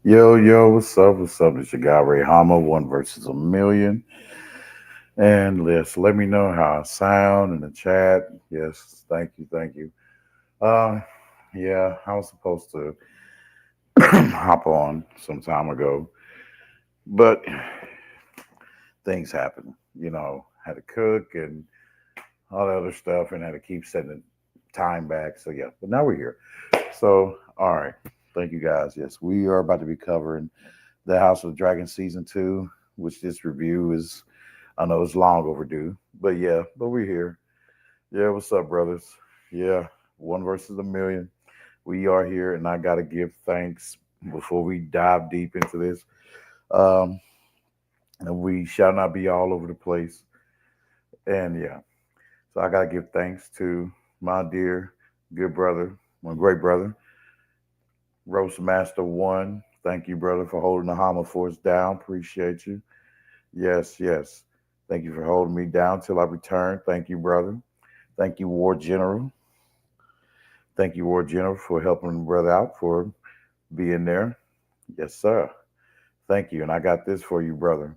Yo, yo, what's up? What's up? It's your guy Ray Hama, one versus a million. And let me know how I sound in the chat. Yes, thank you, thank you. Uh yeah, I was supposed to hop on some time ago, but things happen. Had to cook and all that other stuff and had to keep setting the time back. So yeah, but now we're here. So all right. Thank you guys. Yes, we are about to be covering the House of the Dragon season two, which this review is, I know it's long overdue, but yeah, but we're here. Yeah, what's up, brothers? Yeah, one versus a million. We are here, and I got to give thanks before we dive deep into this. Um, and we shall not be all over the place. And yeah, so I got to give thanks to my dear, good brother, my great brother, Roast Master One. Thank you, brother, for holding the Hama Force down. Appreciate you. Yes, yes. Thank you for holding me down till I return. Thank you, brother. Thank you, War General. Thank you, War General, for helping the brother out, for being there. Yes, sir. Thank you. And I got this for you, brother.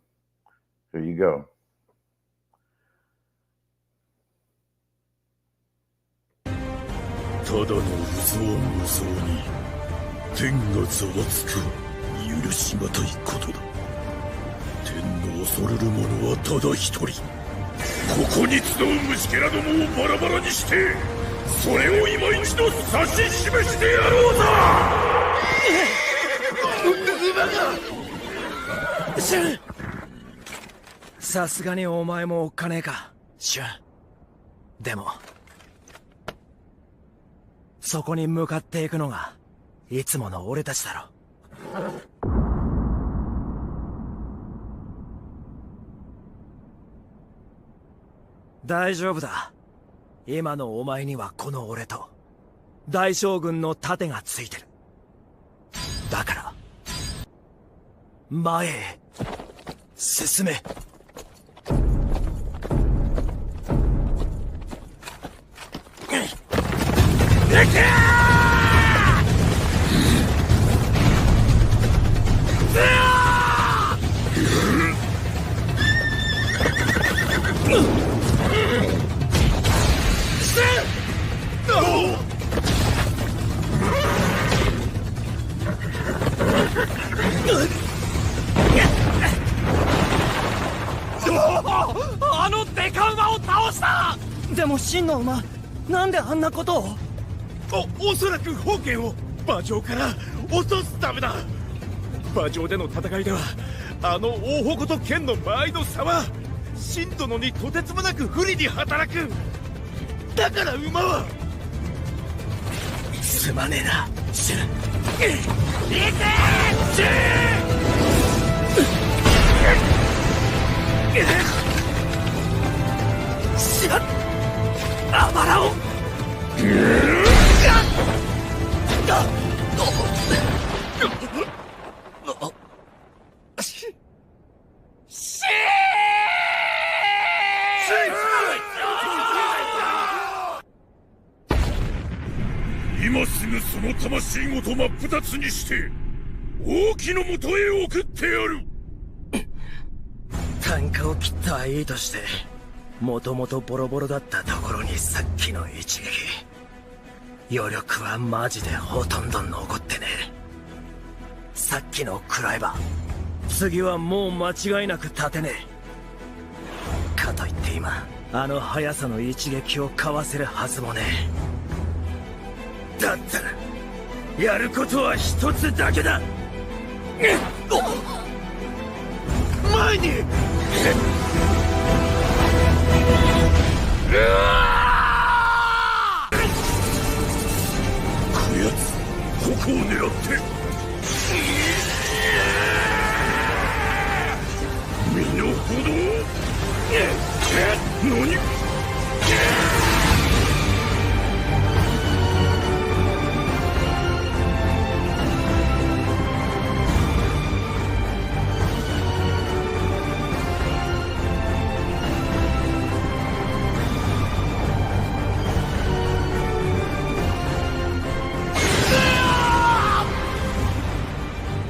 Here you go. ただの無造に天がざわつく許しがたいことだ。天の恐れる者はただ一人。ここに集う虫けらどもをバラバラにして、それを今一度指し示してやろうぞ。シュン、さすがにお前もおっかねえか、シュン。でもそこに向かっていくのがいつもの俺たちだろ。大丈夫だ。今のお前にはこの俺と大将軍の盾がついてる。だから前へ進め。行け！あのデカ馬を倒した！でも真の馬、なんであんなことを？おそらく宝剣を馬上から落とすためだ。馬上での戦いではあの大矛と剣の場合の差は真殿にとてつもなく不利に働く。だから馬はすまねえな、シュン。行け！シュン！しまっ！あばらを！今すぐその魂ごと真っ二つにして王騎のもとへ送ってやる。単価を切ったはいいとして、もともとボロボロだったところにさっきの一撃、余力はマジでほとんど残ってねえ。さっきの食らえば次はもう間違いなく立てねえ。かといって今あの速さの一撃をかわせるはずもねえ。だったらやることは一つだけだ。前に！こやつここを狙って身の程何！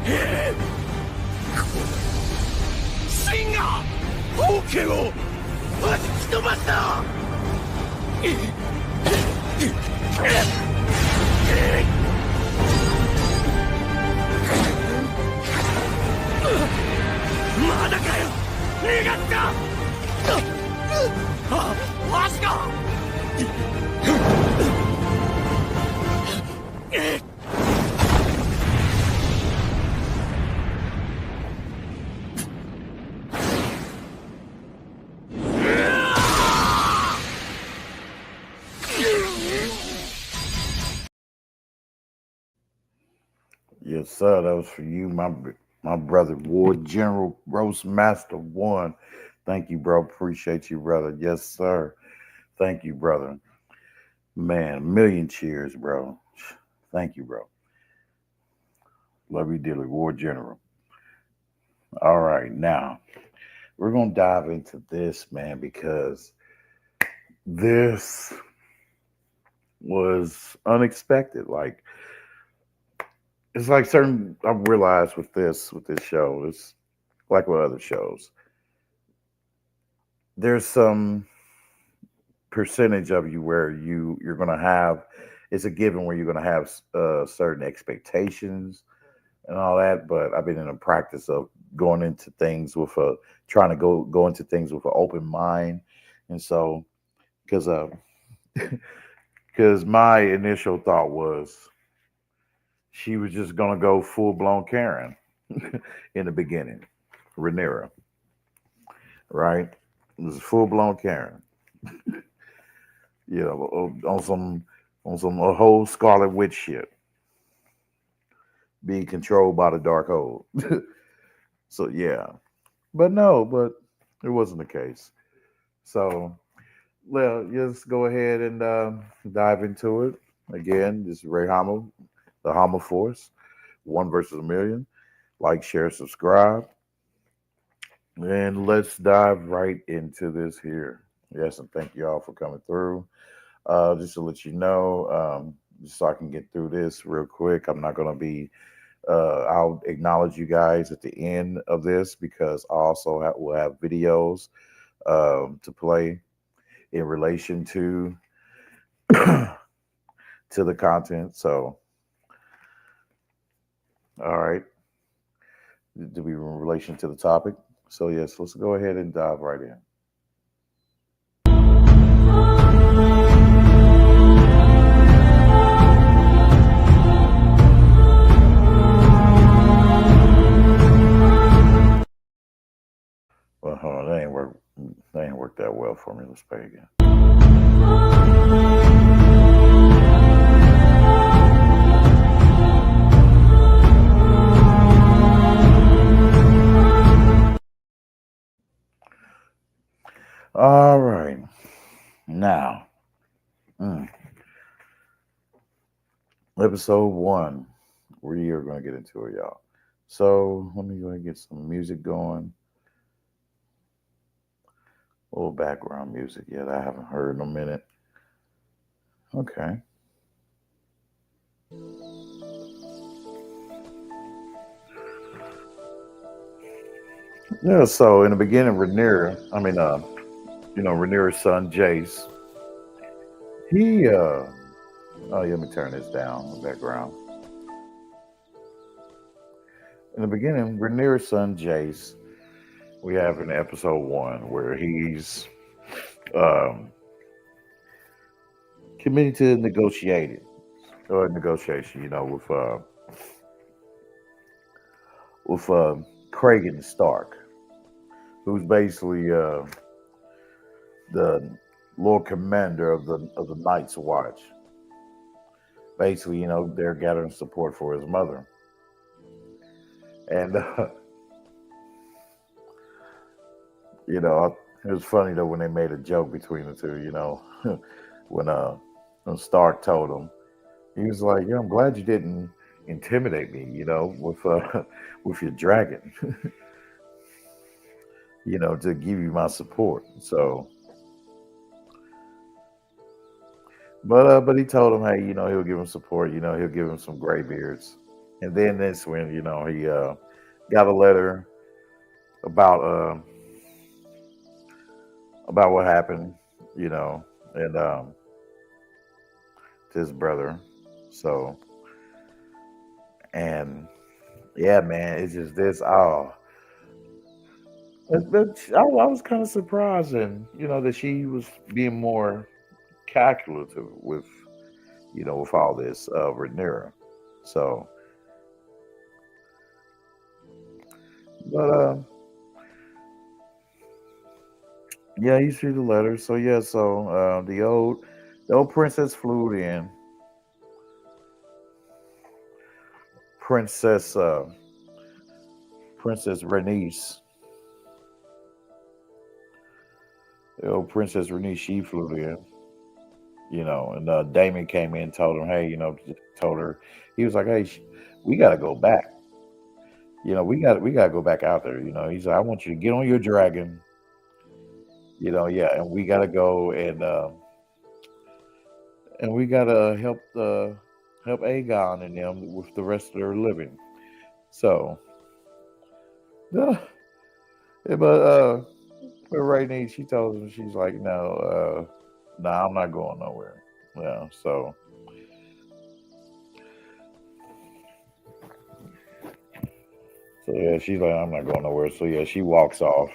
シンが王家を弾き飛ばした。まだかよ、逃がすか。マジか。Yes, sir. That was for you, my brother, War General Roast Master One. Thank you, bro. Appreciate you, brother. Yes, sir. Thank you, brother. Man, a million cheers, bro. Thank you, bro. Love you dearly, War General. All right, now we're gonna dive into this, man, because this was unexpected. Like it's like certain I realized with this show, it's like with other shows. There's some percentage of you where you're gonna have it's a given where you're gonna have certain expectations and all that. But I've been in the practice of going into things with a trying to go into things with an open mind, and so because because my initial thought was she was just gonna go full blown Karen in the beginning, Rhaenyra, right? It was full blown Karen, you know, on some a whole Scarlet Witch shit, being controlled by the dark hold. So yeah, but no, but it wasn't the case. So well, just go ahead and dive into it again. This is Ray Hama, the Hama Force, one versus a million. Like, share, subscribe, and let's dive right into this here. Yes, and thank you all for coming through. Just to let you know, just so I can get through this real quick, I'm not going to be. I'll acknowledge you guys at the end of this because I also will have videos to play in relation to to the content. So, all right, to be in relation to the topic. So yes, let's go ahead and dive right in. Well, hold on, that ain't work. That ain't worked that well for me. Let's play again. All right, now, episode 1. We are going to get into it, y'all. So let me go and get some music going. A little background music yet I haven't heard in a minute. Okay. Yeah, so in the beginning, Rhaenyra's son Jace, he oh, let me turn this down, the background. In the beginning, Rhaenyra's son Jace, we have in episode 1 where he's um committed to negotiation, with Kragan Stark, who's basically the Lord Commander of the Night's Watch. Basically, they're gathering support for his mother, and it was funny though when they made a joke between the two. When Stark told him, he was like, "Yeah, I'm glad you didn't intimidate me, with with your dragon, to give you my support." So, but he told him, hey, he'll give him support. He'll give him some gray beards. And then that's when he got a letter about about what happened, you know, and to his brother. So and yeah, man, it's just this. Oh, I was kind of surprised, and that she was being more calculative with with all this Rhaenyra. So, but yeah, you see the letter. So yeah, so the old princess flew in. Princess Princess Renice, the old Princess Renice, she flew in. And Damon came in, and told him, hey, told her, he was like, hey, we got to go back. We got to go back out there. He's like, I want you to get on your dragon. Yeah, and we got to go and we got to help Aegon and them with the rest of their living. So, yeah, but right now she told him, she's like, no, nah, I'm not going nowhere. Yeah, so yeah, she's like, I'm not going nowhere. So yeah, she walks off.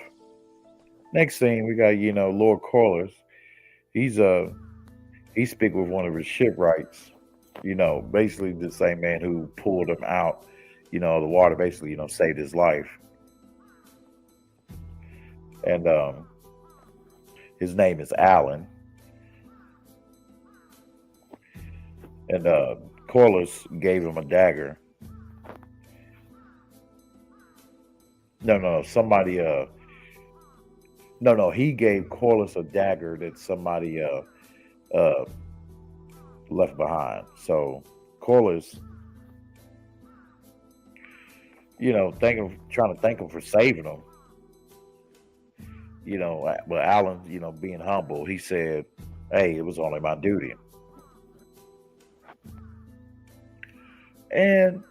Next thing we got, Lord Corliss. He's he speak with one of his shipwrights. Basically the same man who pulled him out. The water, basically, saved his life. And his name is Alan. And Corliss gave him a dagger. No, somebody no, he gave Corliss a dagger that somebody uh left behind. So Corliss, trying to thank him for saving him. But Alan, being humble, he said, "Hey, it was only my duty." And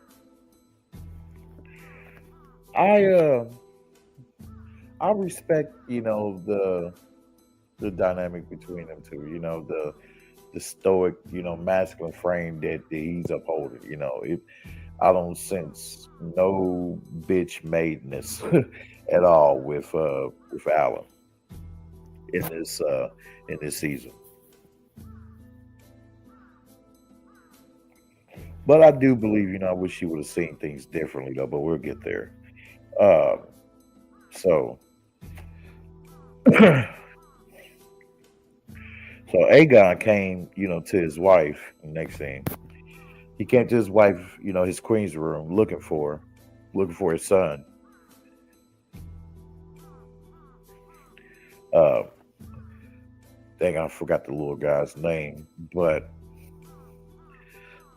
I I respect, the dynamic between them two. The stoic, masculine frame that he's upholding. I don't sense no bitch madeness at all with Alan in this season. But I do believe, I wish she would have seen things differently though. But we'll get there. Uh, so so Aegon came, to his wife. Next thing, he came to his wife, his queen's room, looking for his son. Uh, Dang, I forgot the little guy's name, but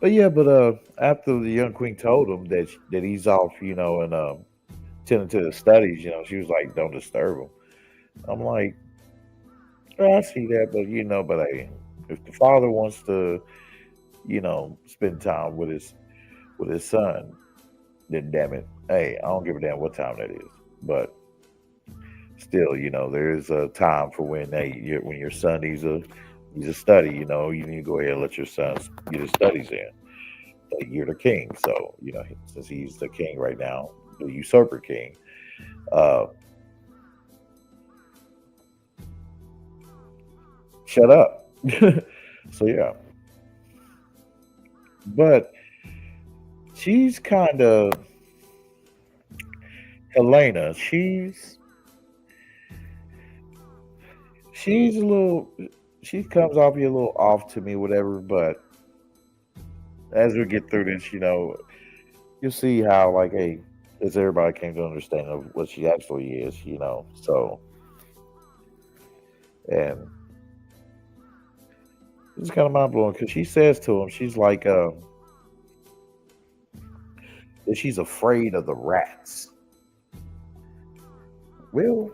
yeah, but after the young queen told him that he's off, and tending to the studies, she was like, "Don't disturb him." I'm like, "Oh, I see that, but hey, if the father wants to, spend time with his son, then damn it, hey, I don't give a damn what time that is." But still, there is a time for when when your son needs a study. You need to go ahead and let your son get his studies in. Like, you're the king, so since he's the king right now, the usurper king. Uh, Shut up. So yeah, but she's kind of Helena. She's a little. She comes off you a little off to me, whatever. But as we get through this, you'll see how, like, hey, as everybody came to understand of what she actually is. So, and it's kind of mind blowing because she says to him, she's like, that she's afraid of the rats. We'll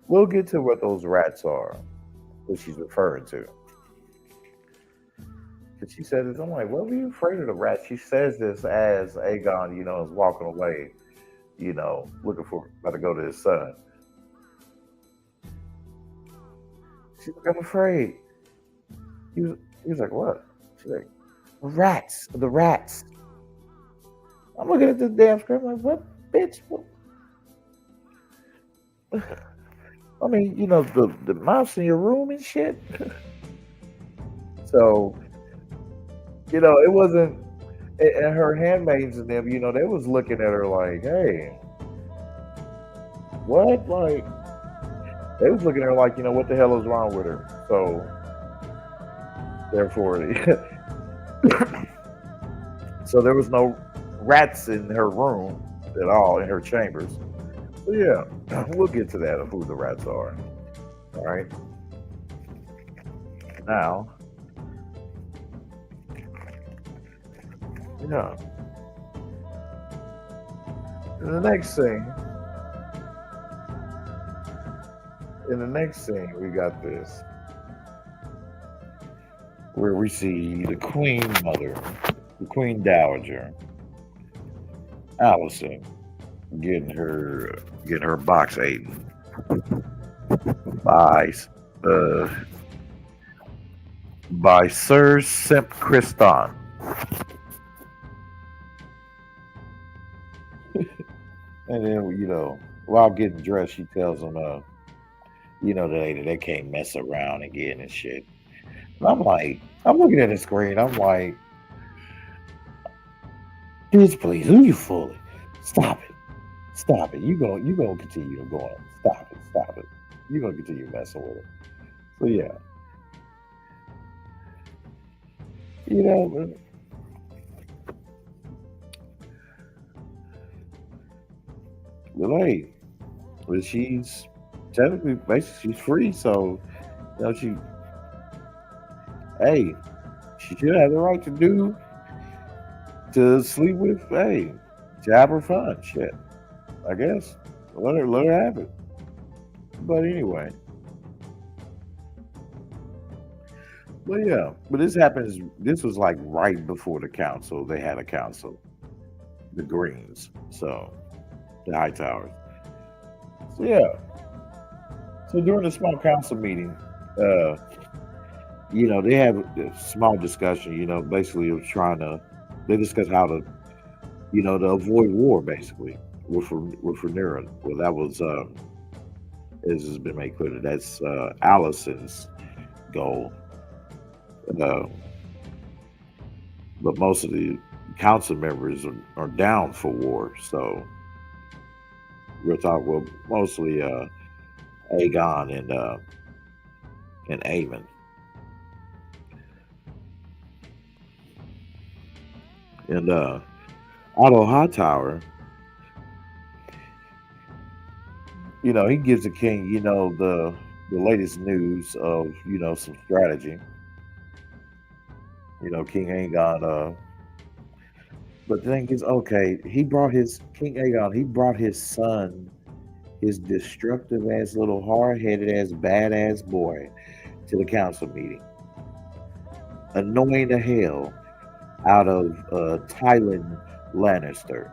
we'll get to what those rats are that she's referring to. 'Cause she said this. I'm like, what were you afraid of the rat? She says this as Aegon, is walking away, looking for about to go to his son. She's like, I'm afraid. He was like, what? She's like, the rats. I'm looking at this damn script like, what, bitch? What? I mean, the mouse in your room and shit. So, it wasn't, and her handmaids and them, they was looking at her like, hey, what? Like, they was looking at her like, what the hell is wrong with her? So, therefore, so there was no rats in her room at all, in her chambers. So, yeah, we'll get to that of who the rats are. All right. Now, yeah. In the next scene, we got this, where we see the Queen Mother, the Queen Dowager, Alicent, getting her box eaten by Sir Simp Criston. And then, while getting dressed, she tells him, they can't mess around again and shit. And I'm like, I'm looking at the screen. I'm like, bitch, please, who you fooling? Stop it. You gonna continue going. Stop it. You gonna continue messing with her. So yeah, but hey, but she's technically, basically, she's free. So she should have the right to sleep with, to have her fun. Shit, I guess let her have it. But anyway, but this happens. This was like right before the council. They had a council, the Greens, so the Hightowers. So yeah. So during the small council meeting, they have a small discussion. Basically, of they discuss how to, to avoid war, basically with Rhaenyra. Well, that was, as has been made clear, that's Alicent's goal. But most of the council members are down for war, so we'll talk. Well, mostly Aegon and Aemon. And Otto Hightower, he gives the king, the latest news of, some strategy. King Aegon, but the thing is, okay, King Aegon, he brought his son, his destructive ass little hard-headed ass badass boy, to the council meeting, annoying the hell out of Tywin Lannister.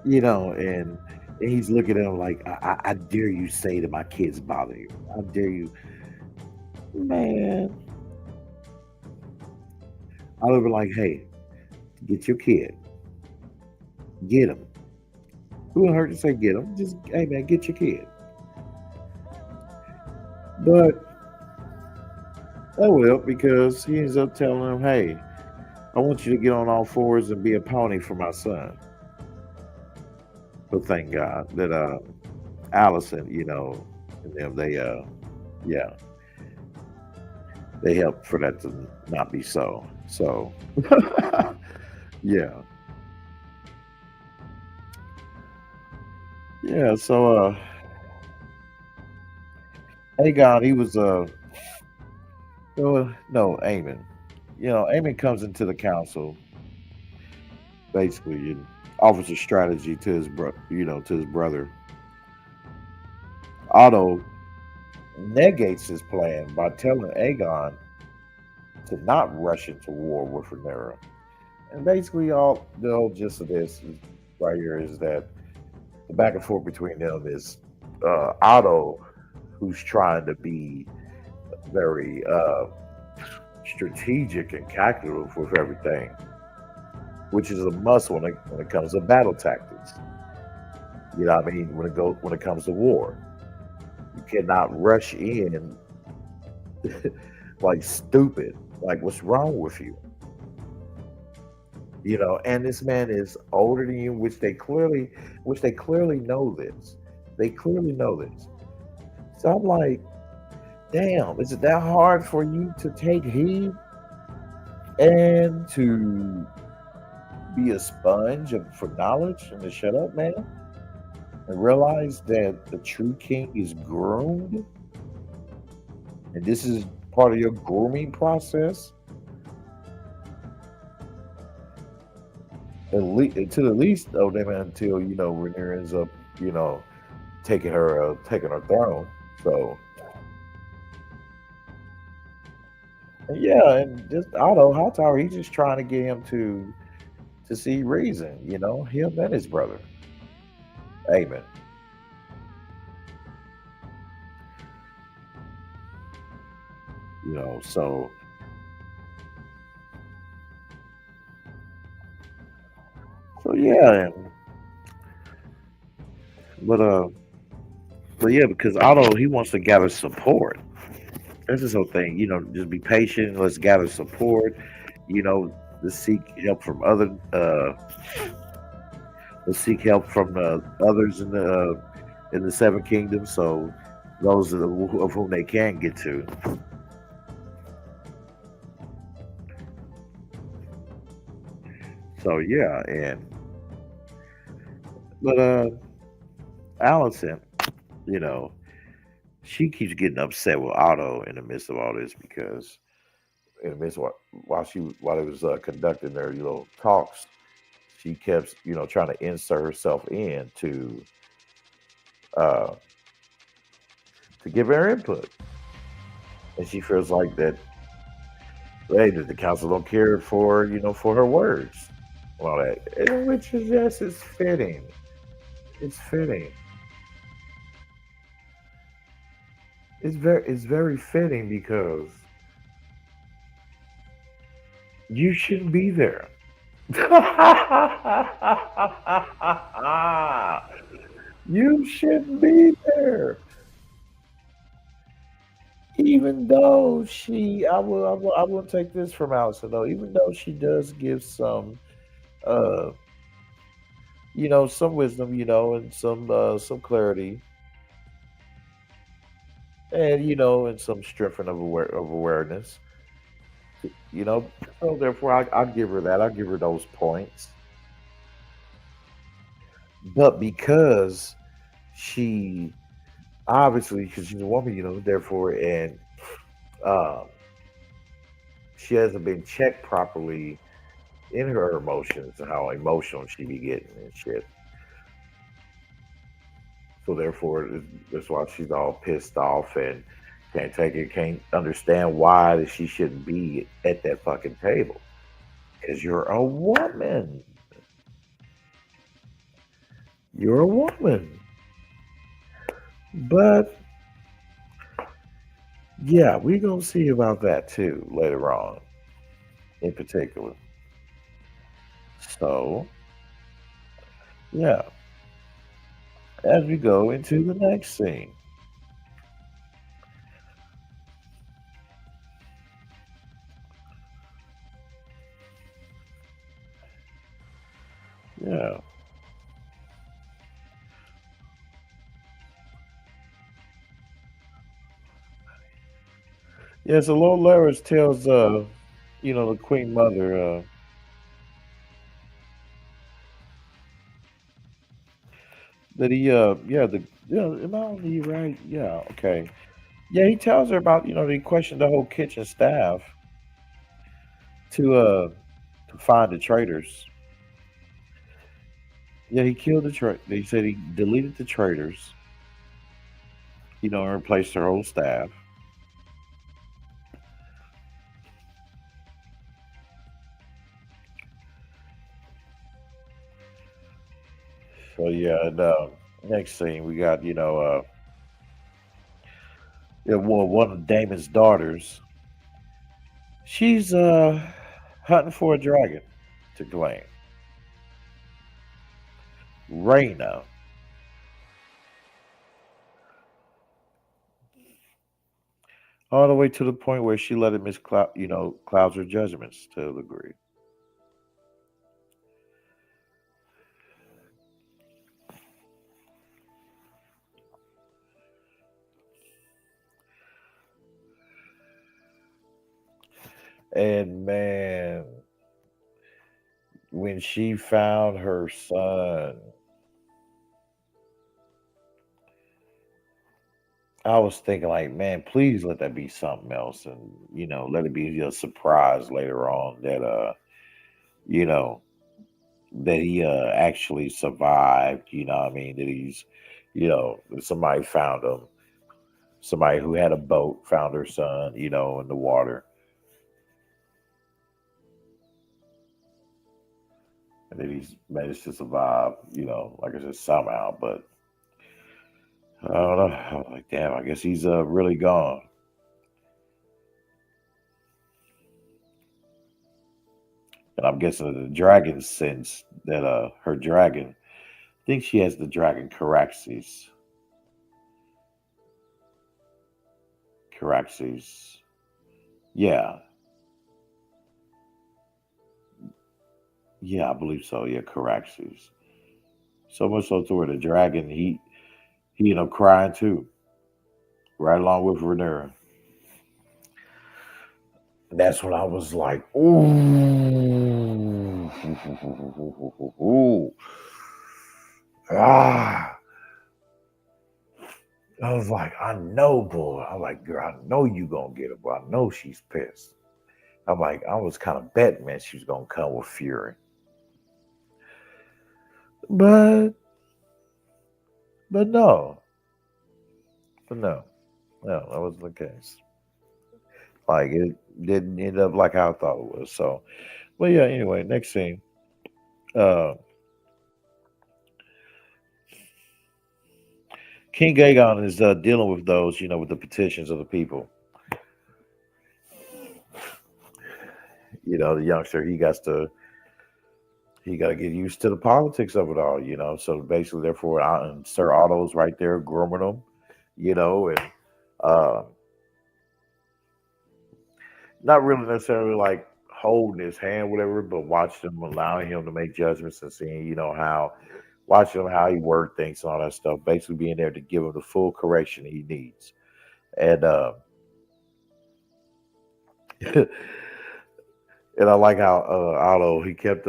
And he's looking at him like, I dare you say that my kids bother you. I dare you. Man. I would be like, hey, get your kid. Get him. Who would hurt to say get him? Just, hey, man, get your kid. But, oh well, because he ends up telling him, hey, I want you to get on all fours and be a pony for my son. But thank God that Alicent, and them, they helped for that to not be so. So, yeah. Yeah, so Aegon, he was no, Aemon. Aemon comes into the council basically and offers a strategy to his brother. Otto negates his plan by telling Aegon to not rush into war with Rhaenyra. And basically, all the whole gist of this is, right here is that the back and forth between them is Otto, who's trying to be very strategic and calculative with everything, which is a must when it comes to battle tactics. You know what I mean? When it comes to war, you cannot rush in like stupid. Like, what's wrong with you? You know, and this man is older than you, which they clearly know this. They clearly know this. So I'm like, damn, is it that hard for you to take heed and to be a sponge for knowledge and to shut up, man? And realize that the true king is groomed? And this is part of your grooming process? To the least, though, then until Rhaenyra ends up, taking her throne. So, yeah, and just Otto Hightower, he's just trying to get him to see reason. Him and his brother. Amen. So. So yeah, but yeah, because Otto, he wants to gather support. That's his whole thing. Just be patient. Let's gather support. Let's seek help from let's seek help from others in the Seven Kingdoms. So those of whom they can get to. So yeah, but Allison, she keeps getting upset with Otto in the midst of all this because in the midst of while it was conducting their talks, she kept trying to insert herself in to give her input, and she feels like that. Hey, the council don't care for for her words. All that, and which is yes, it's fitting. It's fitting. It's very fitting because you shouldn't be there. You shouldn't be there. Even though I will take this from Allison though. Even though she does give some uh some wisdom, and some clarity, and and some strengthening of awareness, so therefore I'll give her that. I'll give her those points. But because she obviously, because she's a woman, therefore, and um she hasn't been checked properly in her emotions and how emotional she be getting and shit. So therefore, that's why she's all pissed off and can't take it, can't understand why that she shouldn't be at that fucking table. Because you're a woman. You're a woman. But yeah, we're gonna see about that too later on, in particular. So yeah, as we go into the next scene. Yeah. Yeah, so Lord Larys tells the Queen Mother that he am I on the right? Yeah, okay. Yeah, he tells her about, he questioned the whole kitchen staff to find the traitors. Yeah, he killed the traitors. They said he deleted the traitors, and replaced their whole staff. So yeah, and next scene we got yeah, one of Damon's daughters. She's hunting for a dragon to claim. Reina, all the way to the point where she let it clouds her judgments to a degree. And man, when she found her son, I was thinking like, man, please let that be something else, and let it be a surprise later on that you know, that he actually survived. You know what I mean? That he's, that somebody found him. Somebody who had a boat found her son, in the water, and that he's managed to survive. Like I said, somehow. But I don't know. I was like, damn, I guess he's really gone. And I'm guessing that the dragon sense that her dragon, I think she has the dragon Caraxes. Caraxes. Yeah. Yeah, I believe so. Yeah, Caraxes. So much so to where the dragon he ended up crying too, right along with Rhaenyra. And that's when I was like, ooh, ooh, ah. I was like, I know, boy. I'm like, girl, I know you gonna get her, but I know she's pissed. I'm like, I was kind of betting, man, she was gonna come with fury. But but no. But no. No, that wasn't the case. Like it didn't end up like I thought it was. So but yeah, anyway, next scene. Uh King Aegon is dealing with those, with the petitions of the people. The youngster, he got to get used to the politics of it all. So basically, therefore, and Sir Otto's right there grooming him, and uh, not really necessarily like holding his hand, whatever, but watching him, allowing him to make judgments and seeing, how watching him how he word things and all that stuff. Basically, being there to give him the full correction he needs, and and I like how Otto he kept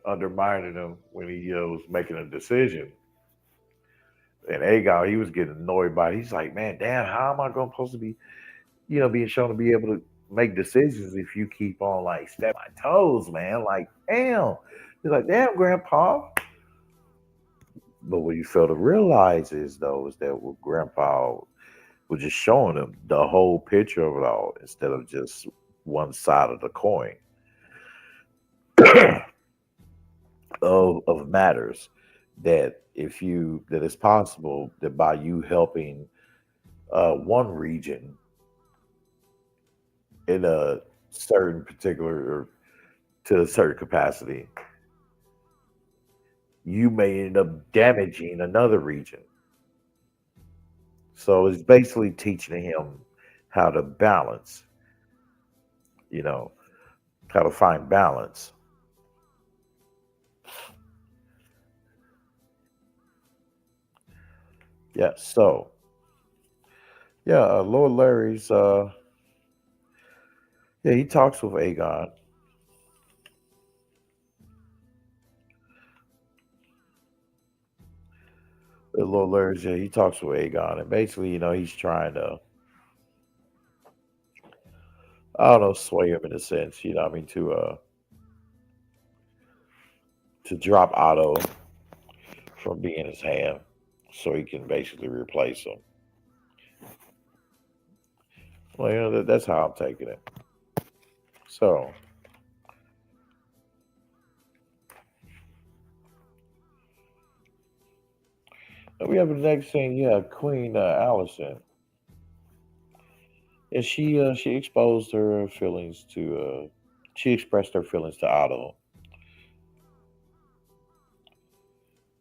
undermining him when he was making a decision. And Aegon, he was getting annoyed by it. He's like, man, damn, how am I going supposed to be, being shown to be able to make decisions if you keep on like stepping my toes, man? Like, damn. He's like, damn, Grandpa. But what you fail to realize is though is that what Grandpa was just showing him the whole picture of it all instead of just one side of the coin of matters. That it's possible that by you helping one region in a certain particular or to a certain capacity, you may end up damaging another region. So it's basically teaching him how to balance, you know, how to find balance. Yeah. So yeah, Lord Larry's yeah, he talks with Aegon. Lord Larry's yeah, he talks with Aegon, and basically, he's trying to I don't know sway him in a sense, what I mean, to drop Otto from being his hand, so he can basically replace him. Well, that's how I'm taking it. So We have the next scene. Yeah, Queen Allison. And she exposed her feelings to she expressed her feelings to Otto,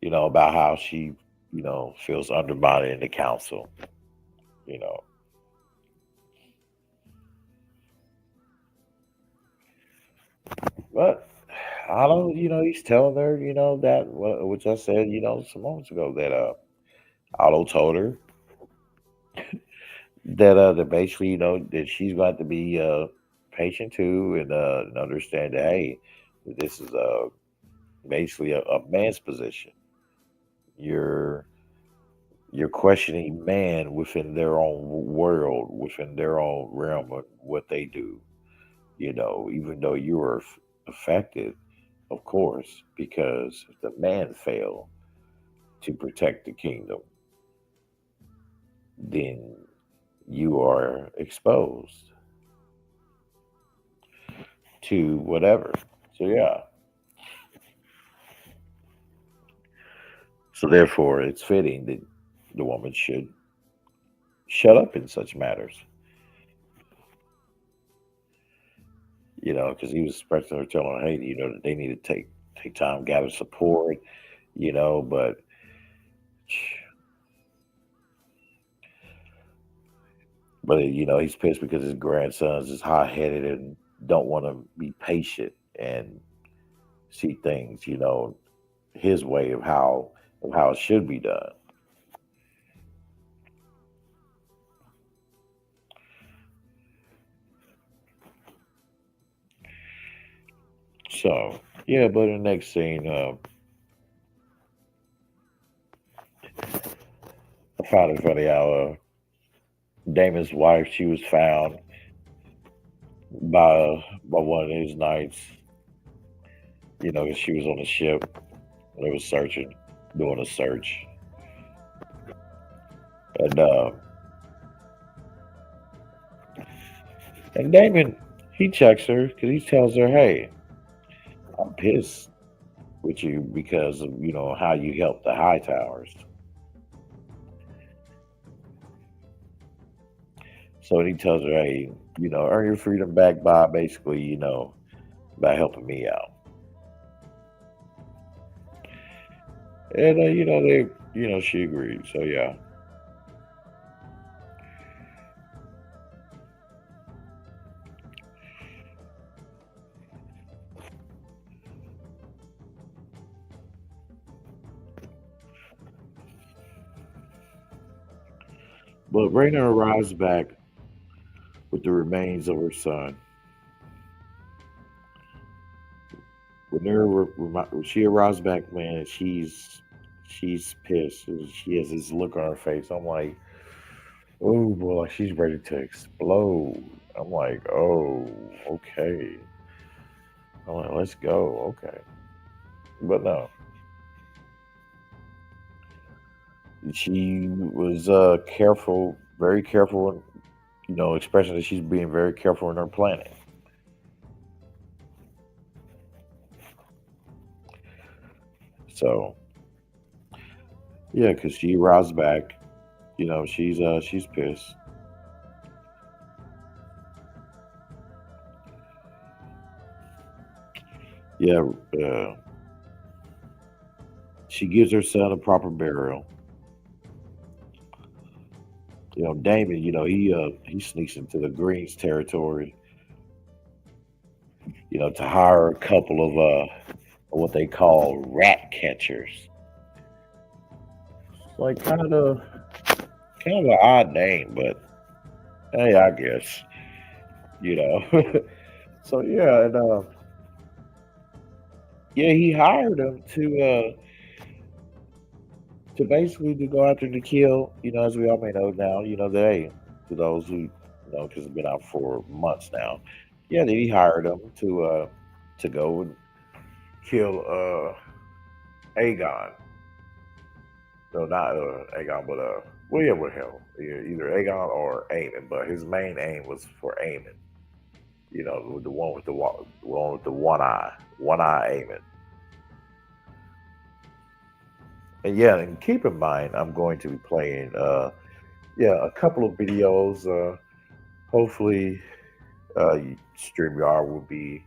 about how she, feels undermined in the council, you know. But Otto, he's telling her, that which I said, some moments ago that Otto told her that basically, that she's got to be patient too and understand that hey, this is basically a man's position. You're you're questioning man within their own world, within their own realm of what they do. Even though you were affected, of course, because the man failed to protect the kingdom, then you are exposed to whatever. So yeah. So therefore, it's fitting that the woman should shut up in such matters. Because he was expressing her, telling her, hey, that they need to take time, gather support, but he's pissed because his grandsons is hot headed and don't want to be patient and see things, his way of how it should be done. So yeah, but in the next scene, I found it funny how Damon's wife, she was found by one of his knights, 'cause she was on the ship. They was searching, doing a search, and Damon, he checks her because he tells her, "Hey, I'm pissed with you because of how you helped the High Towers." So he tells her, "Hey, earn your freedom back by basically, by helping me out." And they, she agreed. So yeah, but Raina arrives back with the remains of her son. When she arrives back, man, she's pissed. She has this look on her face. I'm like, oh boy, like she's ready to explode. I'm like, oh, okay. I'm like, let's go, okay. But no, she was careful, very careful, expressing that she's being very careful in her planning. So yeah, because she arrives back, she's pissed. Yeah, she gives her son a proper burial. Damon, he sneaks into the Greens territory, to hire a couple of what they call rat catchers. It's like kind of an odd name, but hey, I guess you know. So yeah, and yeah, he hired them to basically to go after the kill. As we all may know now, they to those who because it's been out for months now. Yeah, he hired them to go and kill Aegon. No, not Aegon, but well, yeah, with him, either Aegon or Aemon. But his main aim was for Aemon. With the one with the one with the one eye Aemon. And yeah, and keep in mind, I'm going to be playing, a couple of videos. Hopefully, StreamYard will be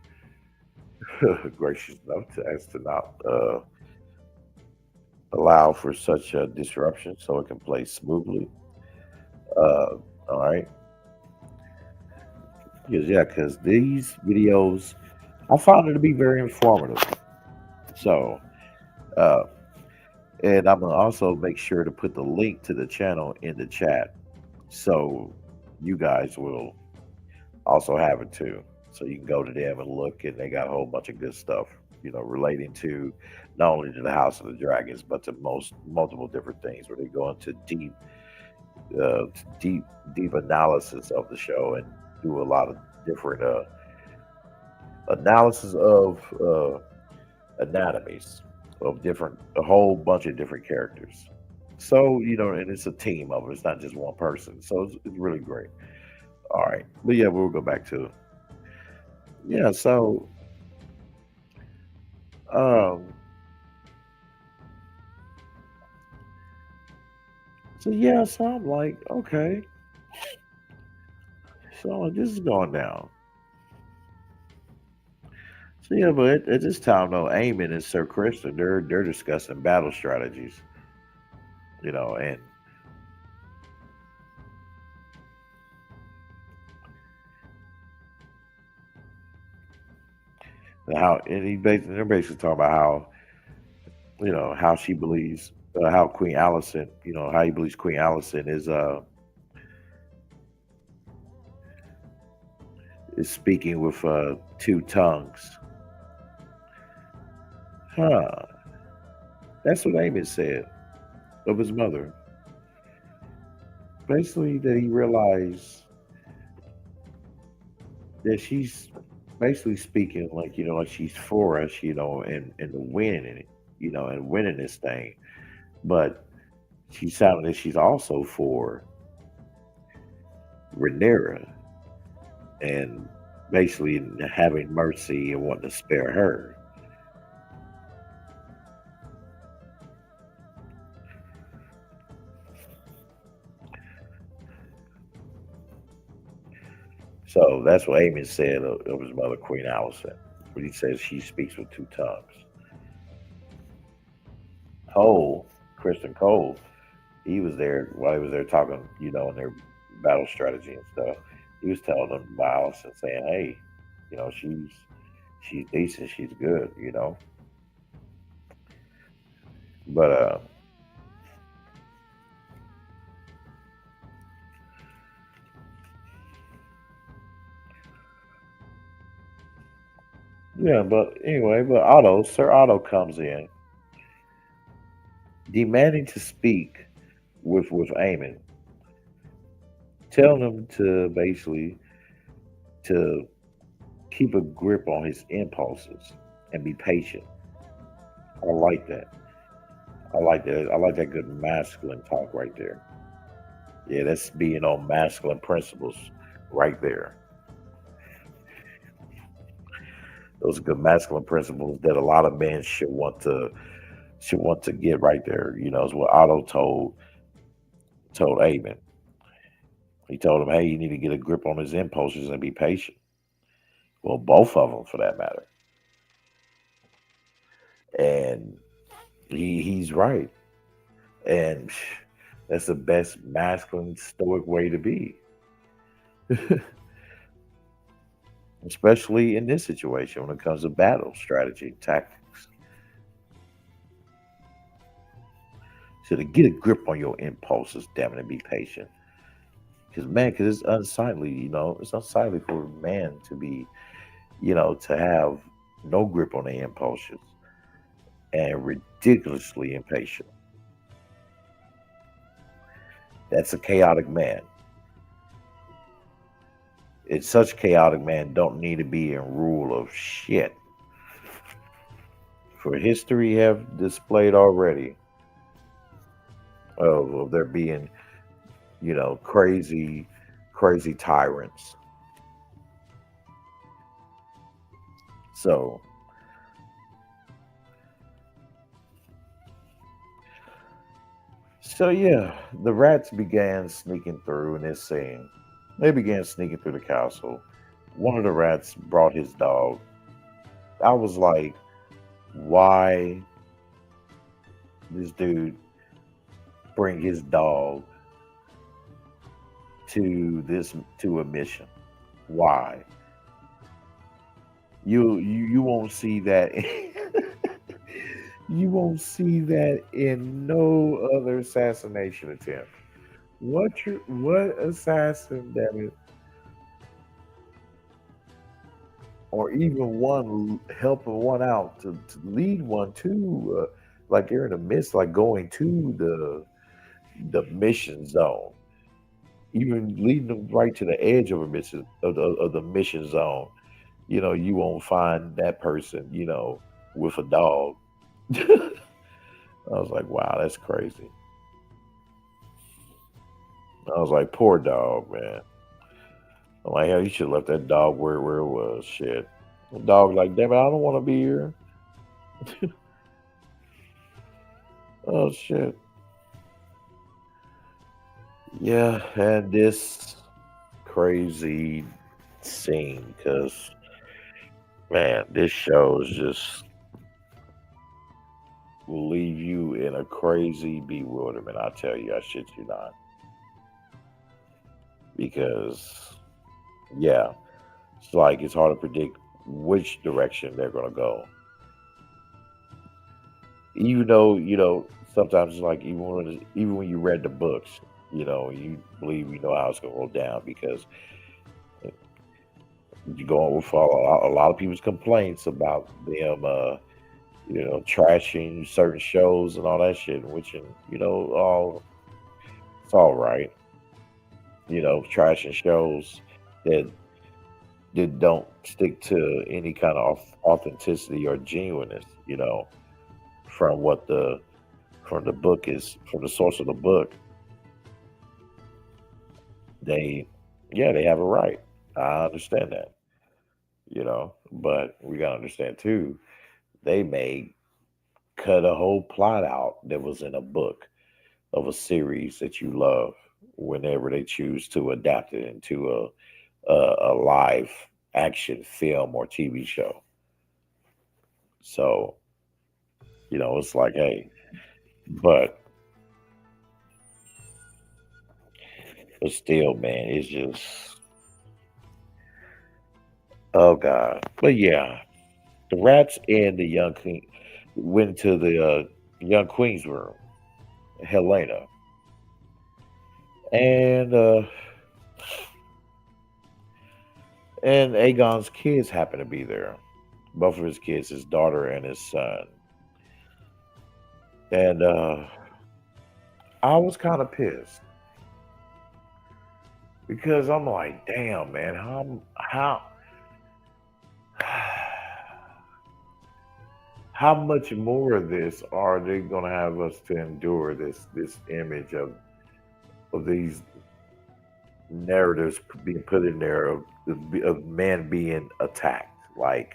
gracious enough to as to not allow for such a disruption, so it can play smoothly. Uh, all right, because these videos, I found it to be very informative. So, uh, and I'm gonna also make sure to put the link to the channel in the chat, so you guys will also have it too. So you can go to them and look, and they got a whole bunch of good stuff, relating to not only to the House of the Dragons, but to multiple different things, where they go into deep, deep analysis of the show and do a lot of different analysis of anatomies of a whole bunch of different characters. So and it's a team of it. It's not just one person. So it's really great. All right, but yeah, we'll go back to yeah. Um, so I'm like, okay, so this is going down. So yeah, but at this time though, Eamon and Sir Kristen, they're discussing battle strategies, and they're basically talking about how how she believes how Queen Allison, how he believes Queen Allison is speaking with two tongues. Huh? That's what Amos said of his mother. Basically, that he realized that she's basically speaking like like she's for us, and the win and and winning this thing. But she sounded that she's also for Rhaenyra and basically having mercy and wanting to spare her. So that's what Amos said of his mother, Queen Allison, when he says she speaks with two tongues. Cole, Kristen Cole, he was there while he was there talking, in their battle strategy and stuff. He was telling them about Allison, saying, "Hey, she's decent, she's good." But yeah, but anyway, Sir Otto comes in demanding to speak with Eamon, telling him to basically to keep a grip on his impulses and be patient. I like that. I like that. I like that good masculine talk right there. Yeah, that's being on masculine principles right there. Those are good masculine principles that a lot of men should want to get right there. Is what Otto told Amen. He told him, "Hey, you need to get a grip on his impulses and be patient." Well, both of them, for that matter. And he's right. And that's the best masculine stoic way to be, especially in this situation when it comes to battle strategy tactics. So to get a grip on your impulses, damn it, and be patient. Because it's unsightly, it's unsightly for a man to be, to have no grip on their impulses and ridiculously impatient. That's a chaotic man. It's such chaotic man don't need to be in rule of shit. For history have displayed already of there being, crazy, crazy tyrants. So So yeah, the rats began sneaking through in this scene. They began sneaking through the castle. One of the rats brought his dog. I was like, why this dude bring his dog to a mission? Why? You won't see that. You won't see that in no other assassination attempt. What assassin that is, or even one helping one out to lead one to, like they're in the midst, like going to the mission zone, even leading them right to the edge of a mission of the mission zone. You won't find that person, with a dog. I was like, wow, that's crazy. I was like, poor dog, man. I'm like, hell, you should have left that dog where it was. Shit. The dog like, damn it, I don't want to be here. Oh shit. Yeah, and this crazy scene, because man, this show is just will leave you in a crazy bewilderment. I tell you, I shit you not. Because yeah, it's like it's hard to predict which direction they're gonna go. Even though, sometimes it's like even when you read the books, you believe you know how it's gonna go down because you go on with a lot of people's complaints about them trashing certain shows and all that shit, which all it's all right. Trashing shows that don't stick to any kind of authenticity or genuineness, from what the book is, from the source of the book. They Yeah, they have a right. I understand that, but we gotta understand too, they may cut a whole plot out that was in a book of a series that you love whenever they choose to adapt it into a live action film or TV show. So, it's like, hey, but still, man, it's just, oh god. But yeah, the rats and the young queen went to the young queen's room, Helena, and Aegon's kids happened to be there. Both of his kids, his daughter and his son. And I was kind of pissed because I'm like, damn, man, how much more of this are they gonna have us to endure? This image of these narratives being put in there of men being attacked, like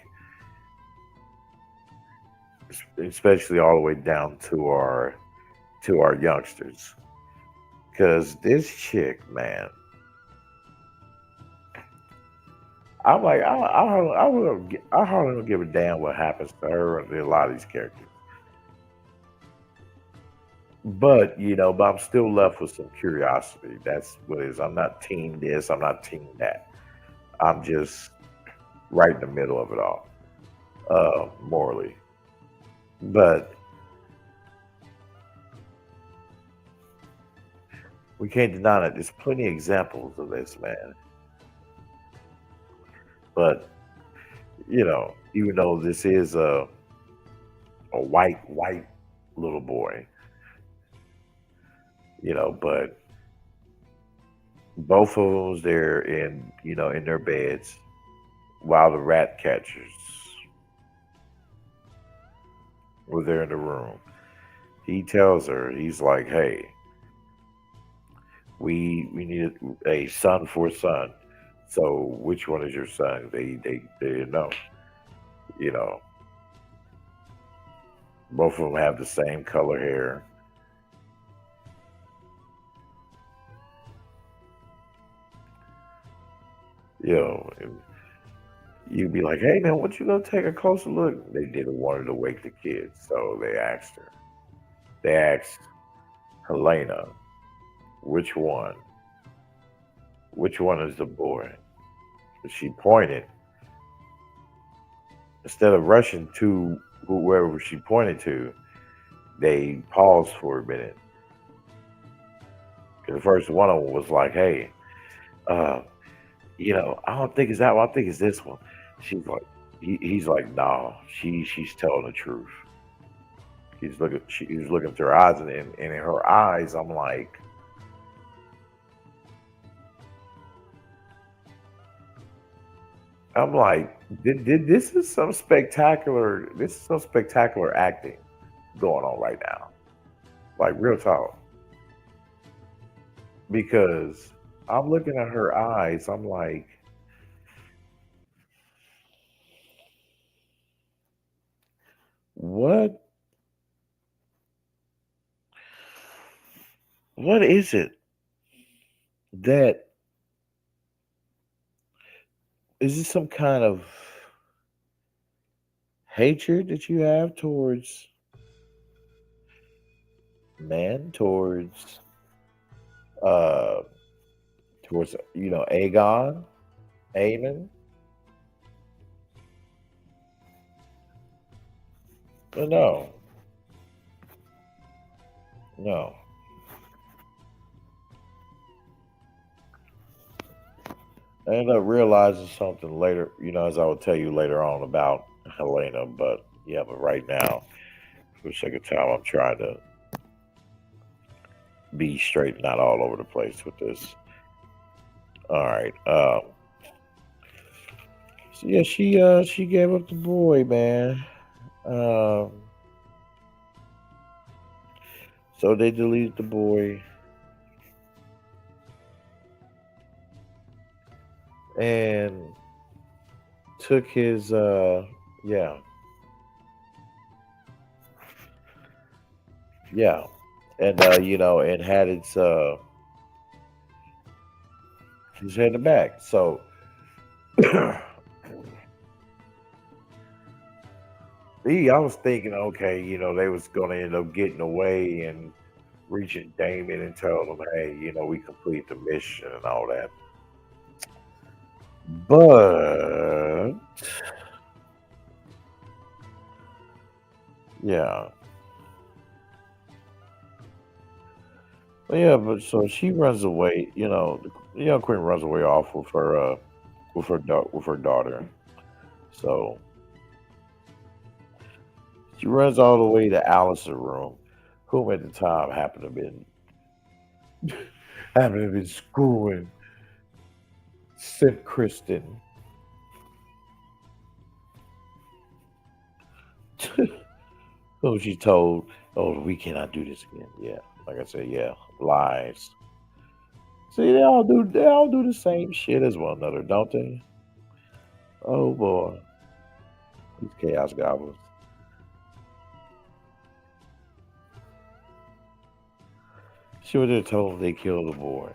especially all the way down to our youngsters. Because this chick, man, I'm like, I hardly don't give a damn what happens to her and a lot of these characters. But I'm still left with some curiosity. That's what it is. I'm not team this. I'm not team that. I'm just right in the middle of it all, morally. But we can't deny that there's plenty of examples of this, man. But even though this is a white little boy, but both of them was there in their beds while the rat catchers were there in the room. He tells her, he's like, hey, we need a son for a son. So which one is your son? They didn't know. You know, both of them have the same color hair. You know, and you'd be like, "Hey man, what you gonna take a closer look?" They didn't want her to wake the kids, so they asked her. They asked Helena, "Which one? Which one is the boy?" She pointed. Instead of rushing to whoever she pointed to, they paused for a minute. Because the first one of them was like, "Hey, uh, I don't think it's that one. I think it's this one." She's like, he's like, "No, she's telling the truth." He's looking through her eyes, and in her eyes, I'm like, this is some spectacular. This is some spectacular acting going on right now. Like real talk, because I'm looking at her eyes. I'm like, what? What is it that is this some kind of hatred that you have towards uh towards Aegon, Aemon? But no, no. I ended up realizing something later, as I will tell you later on about Helena. But yeah, but right now, for the sake of time, I'm trying to be straight, not all over the place with this. All right. So yeah, she gave up the boy, man. Um, so they deleted the boy and took his yeah, yeah, and and had its head in the back. So I was thinking, okay, they was gonna end up getting away and reaching Damon and telling him, hey, we complete the mission and all that. But yeah, yeah, but so she runs away. The young queen runs away off with her daughter. So she runs all the way to Alice's room, whom at the time happened to be screwing Sim Kristen. Who she told, "Oh, we cannot do this again." Yeah, like I said, yeah, lies. See, they all do the same shit as one another, don't they? Oh boy, these chaos goblins. She would have told them they killed the boy,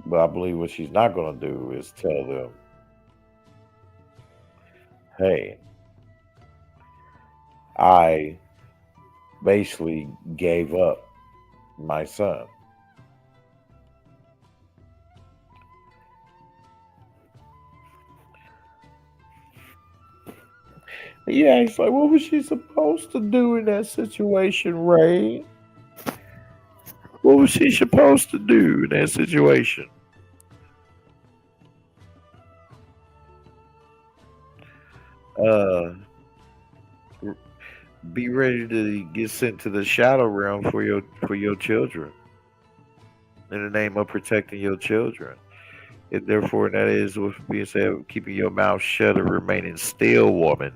but I believe what she's not going to do is tell them, "Hey, I basically gave up my son." Yeah, it's like, what was she supposed to do in that situation, Ray? What was she supposed to do in that situation? Uh, be ready to get sent to the shadow realm for your children in the name of protecting your children. And therefore, that is with being said, keeping your mouth shut and remaining still, woman,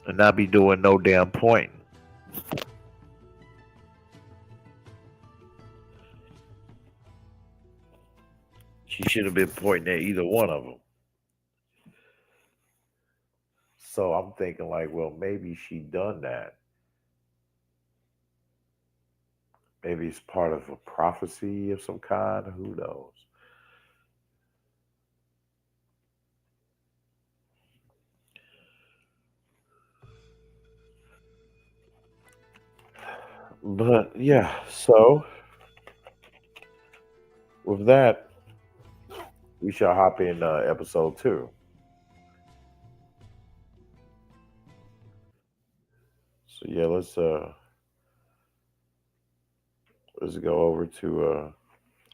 and not be doing no damn point. She should have been pointing at either one of them. So I'm thinking like, well, maybe she done that. Maybe it's part of a prophecy of some kind. Who knows? But yeah, so with that, we shall hop in episode 2. So yeah, let's go over to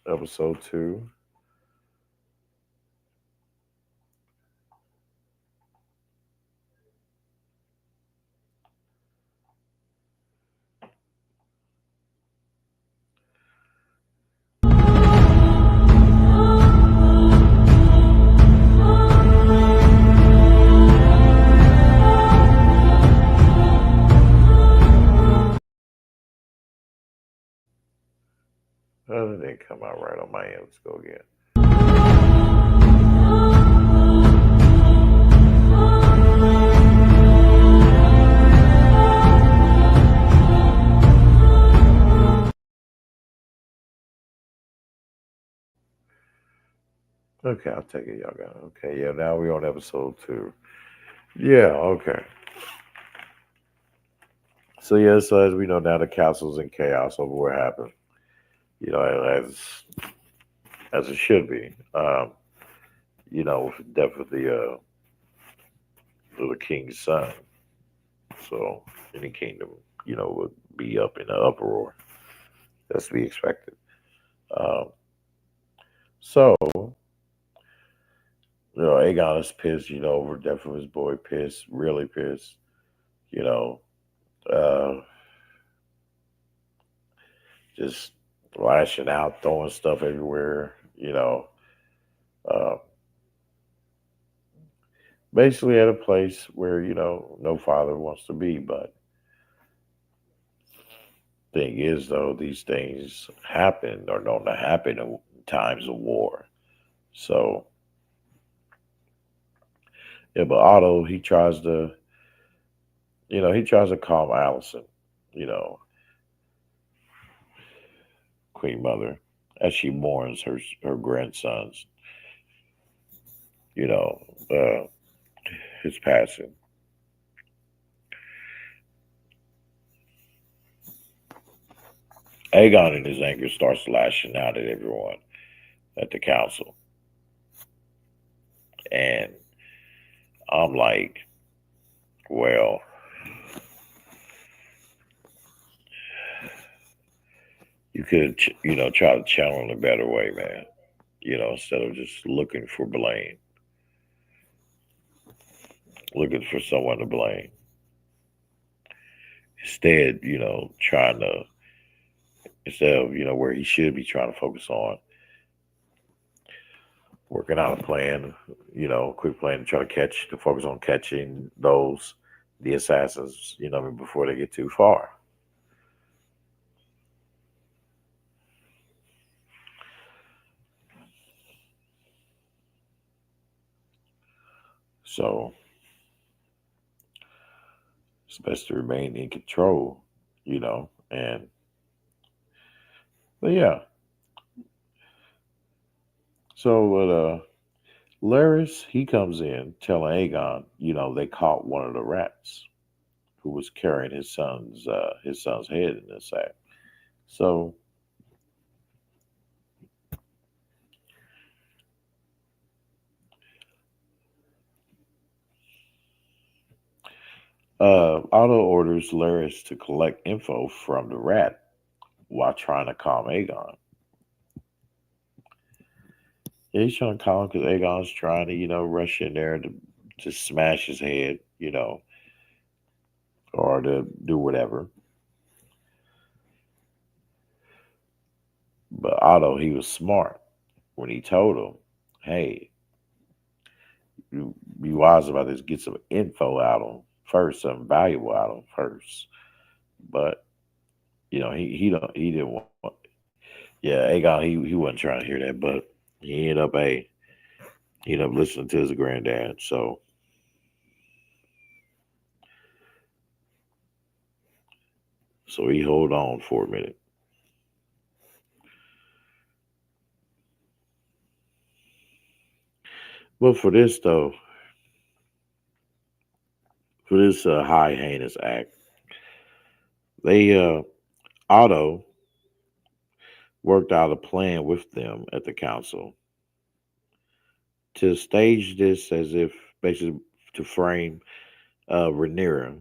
episode 2. Oh, that didn't come out right on my end. Let's go again. Okay, I'll take it, y'all got it. Okay, yeah, now we're on episode 2. Yeah, okay. So yeah, so as we know now, the castle's in chaos over what happened. You know, as it should be. You know, with the death of the king's son. So any kingdom, you know, would be up in an uproar. That's to be expected. Um, so you know, Aegon is pissed. You know, over the death of his boy. Pissed, really pissed. You know, uh, just lashing out, throwing stuff everywhere. You know, uh, basically at a place where no father wants to be. But thing is, though, these things happen or known to happen in times of war. So yeah, but Otto he tries to calm Allison, you know, Queen Mother, as she mourns her grandson's, you know, uh, his passing. Aegon in his anger starts lashing out at everyone at the council. And I'm like, well, you could, try to channel in a better way, man. You know, instead of just looking for blame, looking for someone to blame. Instead, instead of, where he should be trying to focus on working out a plan, quick plan to try to focus on catching the assassins, before they get too far. So it's best to remain in control, and but yeah. So Larys, he comes in telling Aegon, they caught one of the rats who was carrying his son's head in the sack. So Otto orders Larys to collect info from the rat while trying to calm Aegon. Yeah, he's trying to calm him because Aegon's trying to, rush in there to just smash his head, or to do whatever. But Otto, he was smart when he told him, hey, you be wise about this, get some info out of him first, something valuable out of him first. But, he didn't want, yeah, Aegon, he wasn't trying to hear that, but he ended up listening to his granddad. So he hold on for a minute. But for this though, for this high heinous act, they Otto worked out a plan with them at the council to stage this as if basically to frame Rhaenyra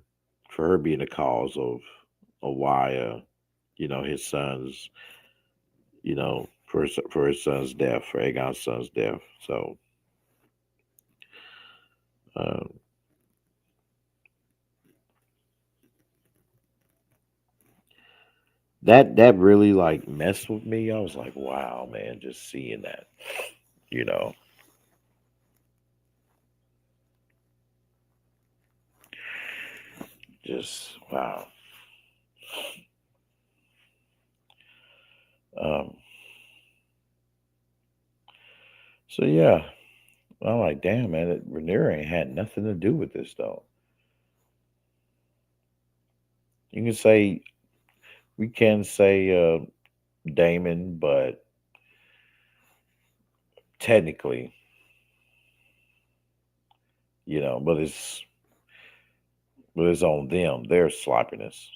for her being the cause of why his son's for his son's death, for Aegon's son's death. So uh, that really like messed with me. I was like, wow, man, just seeing that, you know. Just wow. Um, so yeah, I'm like, damn, man, Rhaenyra ain't had nothing to do with this though. You can say we can say Damon, but technically, but it's on them, their sloppiness.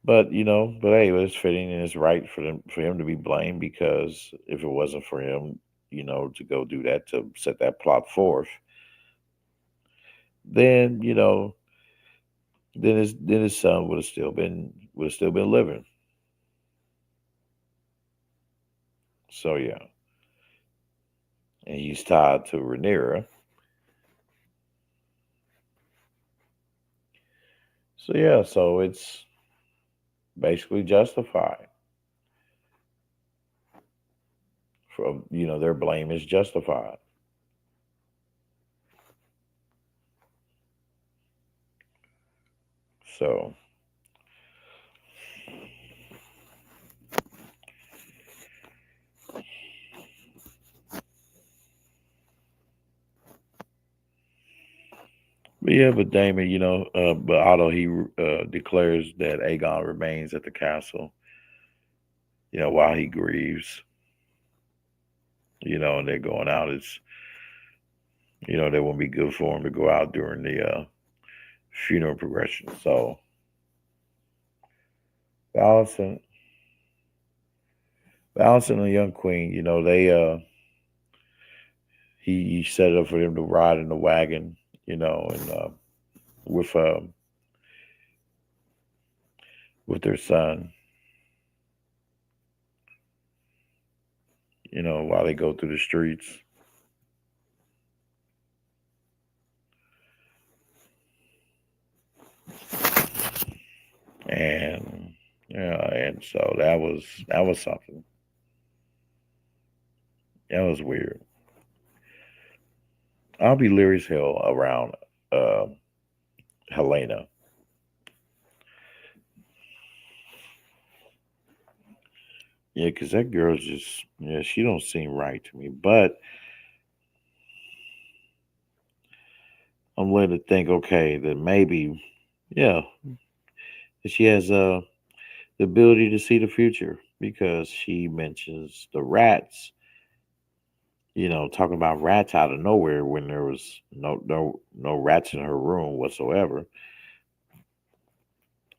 But hey, it's fitting and it's right for him to be blamed because if it wasn't for him, to go do that to set that plot forth, then then his son would have still been living. So yeah, and he's tied to Rhaenyra. So yeah, so it's basically justified. Their blame is justified. So but yeah, but Damon, but Otto he declares that Aegon remains at the castle, while he grieves, and they're going out. They won't be good for him to go out during the funeral progression. So balancing, balancing the young queen, they he set it up for them to ride in the wagon, and with with their son, while they go through the streets. And and so that was something. That was weird. I'll be leery as hell around uh, Helena. Yeah, because that girl's just she don't seem right to me. But I'm led to think, okay, that maybe, yeah, that she has the ability to see the future because she mentions the rats. Talking about rats out of nowhere when there was no rats in her room whatsoever.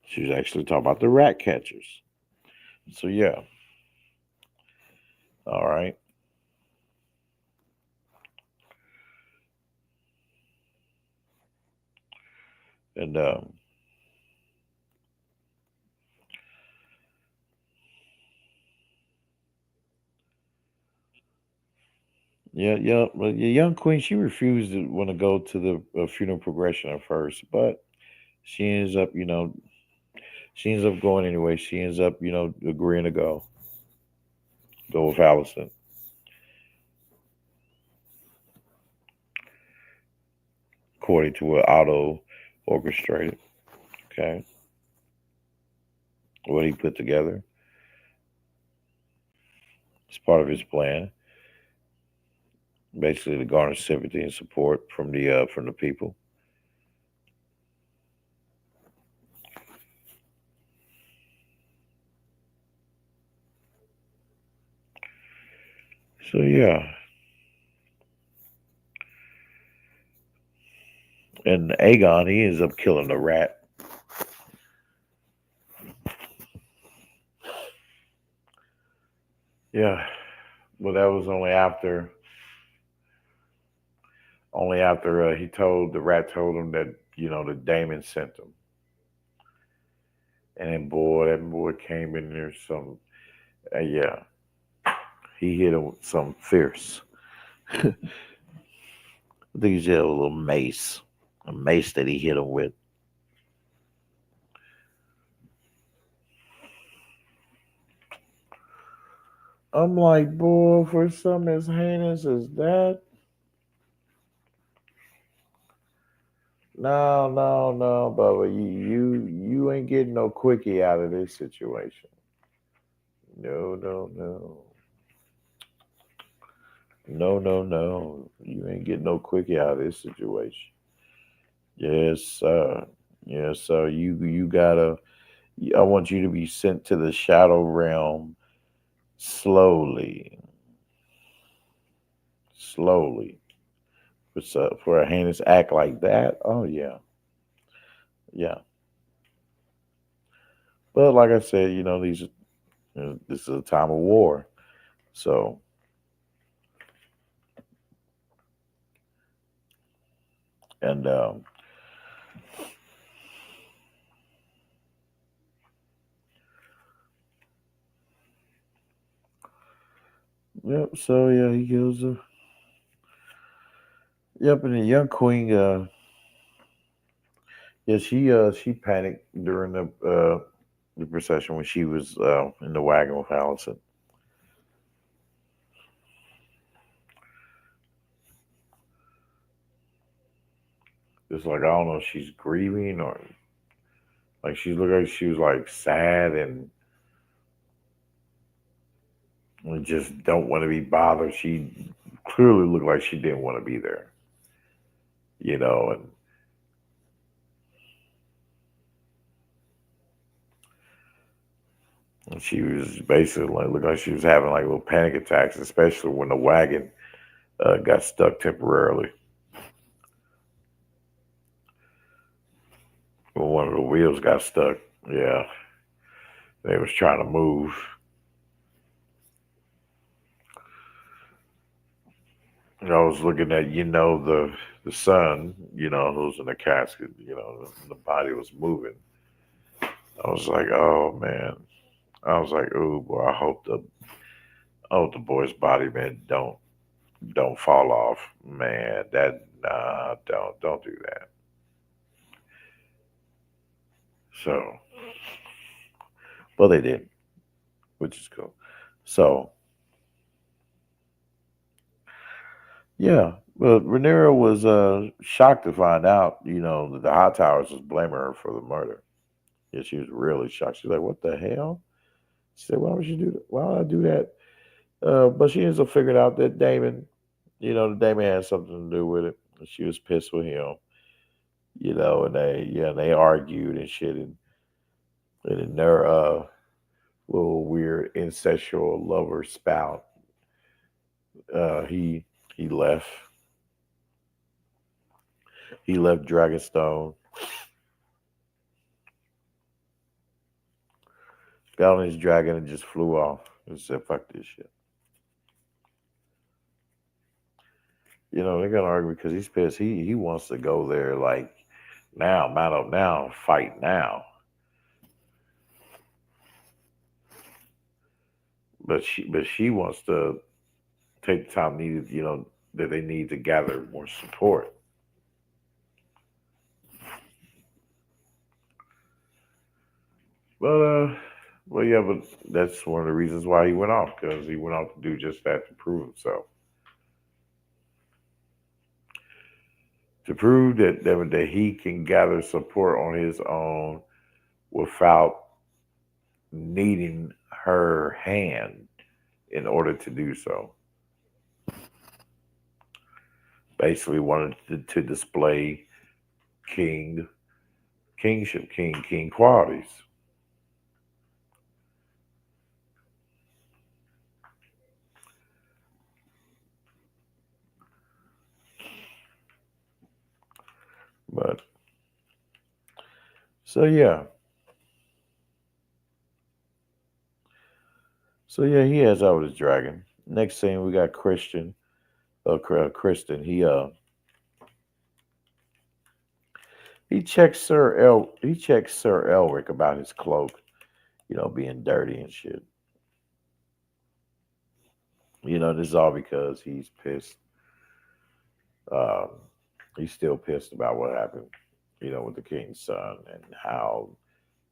She was actually talking about the rat catchers. So yeah, all right, and yeah, yeah, but the young queen she refused to want to go to the funeral progression at first, but she ends up, she ends up going anyway. She ends up, agreeing to go with Allison, according to what Otto orchestrated. Okay, what he put together as part of his plan, basically to garner sympathy and support from the people. So yeah, And Aegon, he ends up killing the rat. Yeah. Well, that was only after he told the rat told him that that Damon sent him. And then boy, that boy came in there yeah, he hit him with some fierce. I think he had a little a mace that he hit him with. I'm like, boy, for something as heinous as that. No, no, no, Bubba, you ain't getting no quickie out of this situation. No, no, no. No, no, no. You ain't getting no quickie out of this situation. Yes, sir. Yes, sir. You gotta. I want you to be sent to the shadow realm slowly, slowly. For a heinous act like that, oh yeah, yeah. But like I said, this is a time of war, so and yep. So yeah, he kills her. Yep, and the young queen, yeah, she panicked during the procession when she was in the wagon with Allison. It's like I don't know if she's grieving or like she looked like she was like sad and just don't want to be bothered. She clearly looked like she didn't want to be there, and she was basically like looked like she was having like little panic attacks, especially when the wagon got stuck temporarily. When one of the wheels got stuck, yeah, they was trying to move. I was looking at, the son, who's in the casket, the body was moving. I was like, oh man. I was like, oh boy, I hope the boy's body, man, don't fall off. Man, that nah, don't do that. So but they did, which is cool. So yeah. But Rhaenyra was shocked to find out, that the High Towers was blaming her for the murder. Yeah, she was really shocked. She's like, "What the hell?" She said, "Why would you do that? Why would I do that?" But she ends up figuring out that Damon had something to do with it. And she was pissed with him, and they argued and shit, and in their little weird incestual lover spout, he left. He left Dragonstone, got on his dragon, and just flew off and said, "Fuck this shit." They're gonna argue because he's pissed. He wants to go there like now, mount up now, fight now. But she wants to take the time needed, that they need to gather more support. But well, yeah, but that's one of the reasons why he went off because he went off to do just that to prove himself, to prove that he can gather support on his own without needing her hand in order to do so. Basically, wanted to display king, kingship, king qualities. But so yeah. So yeah, he has out with his dragon. Next scene we got Christian. Kristen. He checks Sir Elric about his cloak, being dirty and shit. This is all because he's pissed. Um, he's still pissed about what happened, with the king's son and how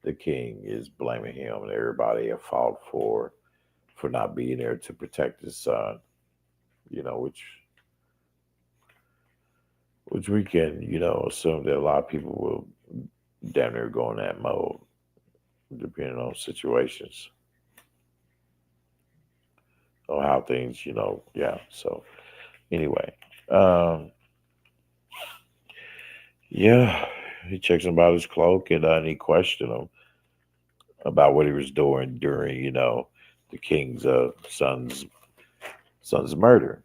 the king is blaming him and everybody at fault for not being there to protect his son. Which we can, assume that a lot of people will damn near go in that mode, depending on situations or how things, yeah. So anyway, yeah, he checks him about his cloak and he questioned him about what he was doing during, the king's son's murder.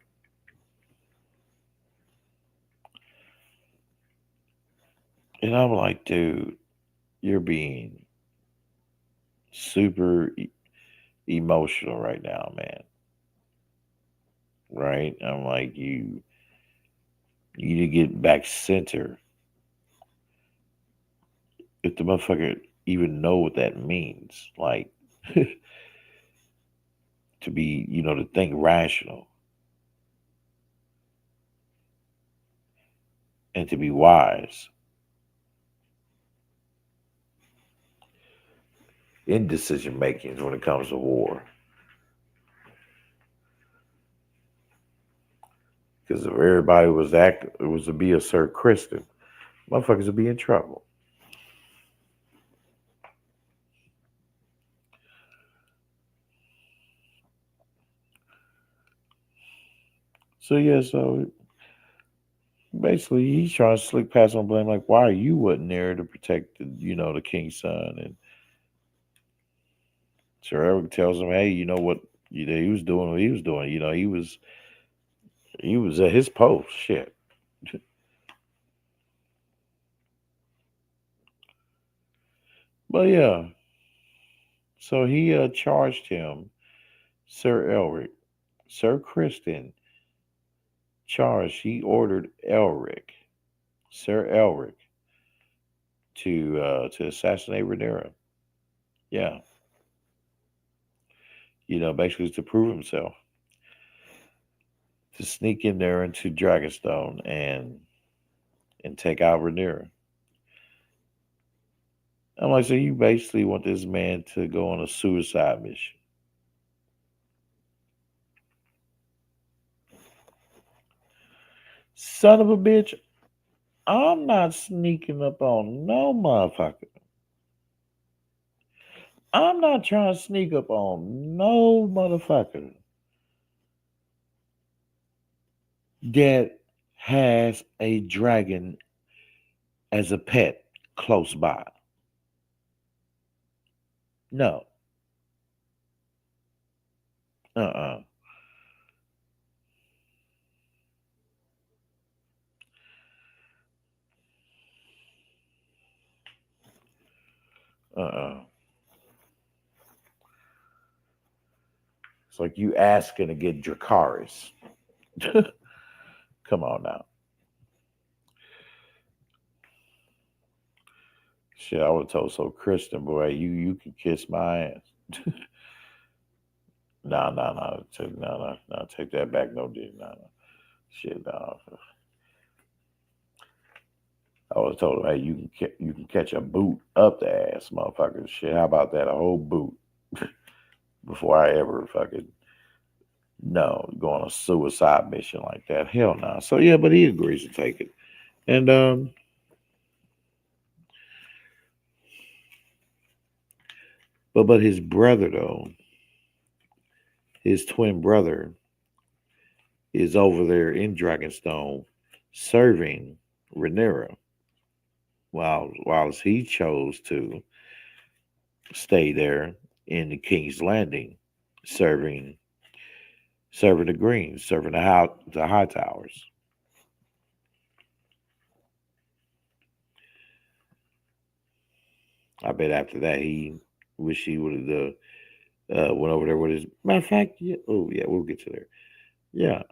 And I'm like, dude, you're being super emotional right now, man. Right? I'm like, you need to get back center. If the motherfucker even know what that means, like to be, to think rational and to be wise in decision makings when it comes to war. Because if everybody was to be a Sir Kristen, motherfuckers would be in trouble. So yeah, so basically he's trying to slick pass on blame, like, why you wasn't there to protect the king's son? And Sir Eric tells him, hey, you know what, he was doing what he was doing. He was at his post. Shit. But yeah, so he charged him, Sir Elric, Sir Kristen charged. He ordered Elric, Sir Elric, to assassinate Rhaenyra. Yeah, basically to prove himself, to sneak in there into Dragonstone and take out Rhaenyra. I'm like, so you basically want this man to go on a suicide mission? Son of a bitch, I'm not sneaking up on no motherfucker. I'm not trying to sneak up on no motherfucker that has a dragon as a pet close by. No. Uh-uh. Uh-uh. It's like you asking to get Dracarys. Come on now. Shit, I would have told so Kristen, boy, you can kiss my ass. No. Take that back. No, dude. No. Shit, no. I was told, hey, you can catch a boot up the ass, motherfucker. Shit, how about that? A whole boot before I ever fucking go on a suicide mission like that. Hell no. Nah. So yeah, but he agrees to take it, and but his brother though, his twin brother, is over there in Dragonstone serving Rhaenyra, whilst he chose to stay there in the King's Landing, serving the Greens, serving the High Towers. I bet after that he wish he would have went over there with his matter of fact. Yeah, oh yeah, we'll get to there. Yeah.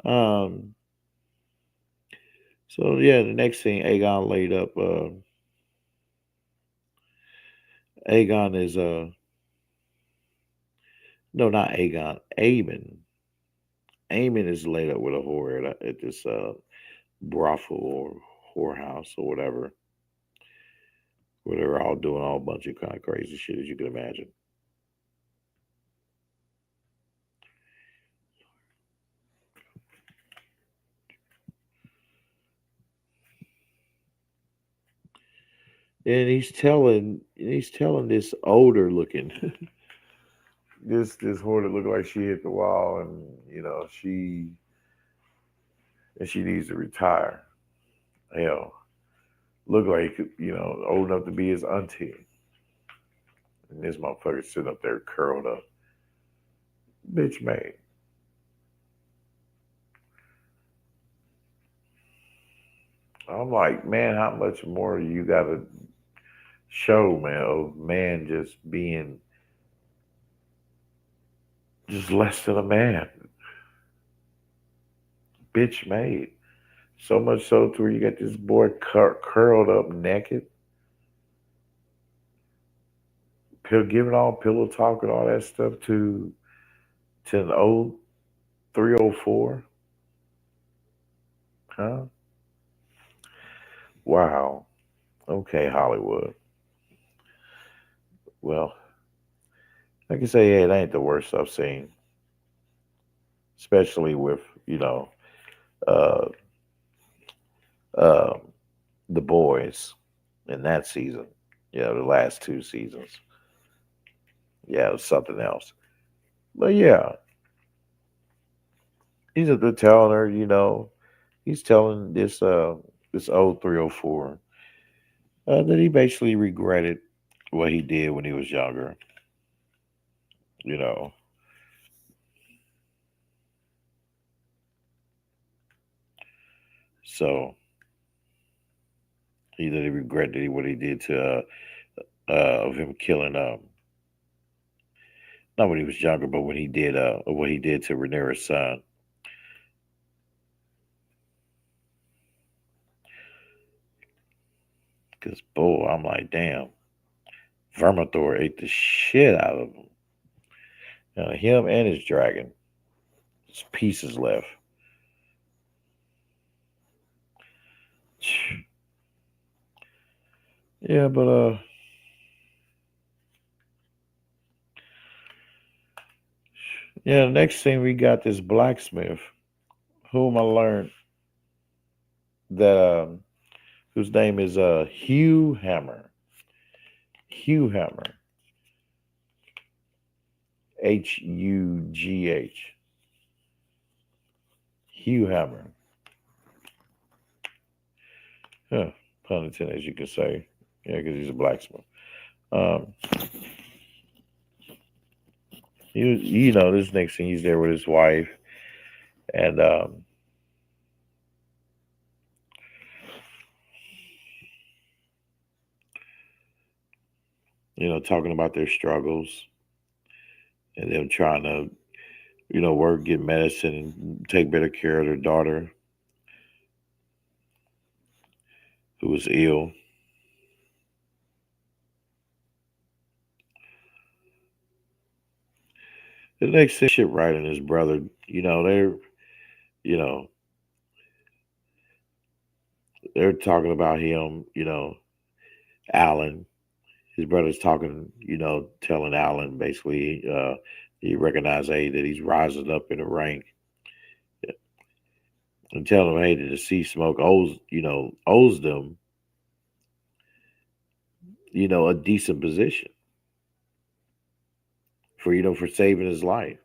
So yeah, the next thing Aegon laid up. Aegon is no, not Aegon. Aemon. Aemon is laid up with a whore at this brothel or whorehouse or whatever, where they're all doing all a bunch of kind of crazy shit as you can imagine. And he's telling this older looking this whore that looked like she hit the wall, and she needs to retire. Hell, look like old enough to be his auntie. And this motherfucker sitting up there curled up. Bitch made. I'm like, man, how much more you gotta show, man, of man just being just less than a man. Bitch made. So much so to where you got this boy curled up naked. Giving all pillow talk and all that stuff to an old 304. Huh? Wow. Okay, Hollywood. Well, I can say, yeah, it ain't the worst I've seen. Especially with, uh, the boys in that season. The last two seasons. Yeah, it was something else. But yeah, he's telling her, he's telling this old 304 that he basically regretted what he did when he was younger. So he regretted what he did to of him killing not when he was younger, but when he did what he did to Rhaenyra's son. Because boy, I'm like, damn, Vermithor ate the shit out of him. Him and his dragon. His pieces left. Yeah, but the next thing we got this blacksmith, whom I learned that whose name is Hugh Hammer. Hugh Hammer. Hugh. Hugh Hammer. Huh. Pun intended, as you could say. Yeah, because he's a blacksmith. This next thing he's there with his wife, and talking about their struggles and them trying to, work, get medicine, and take better care of their daughter who was ill. The next thing, Shipwright and his brother, they're talking about him, Alan. His brother's talking, telling Alan basically he recognized, hey, that he's rising up in the rank. And telling him, hey, that the Sea Smoke owes them, a decent position for saving his life.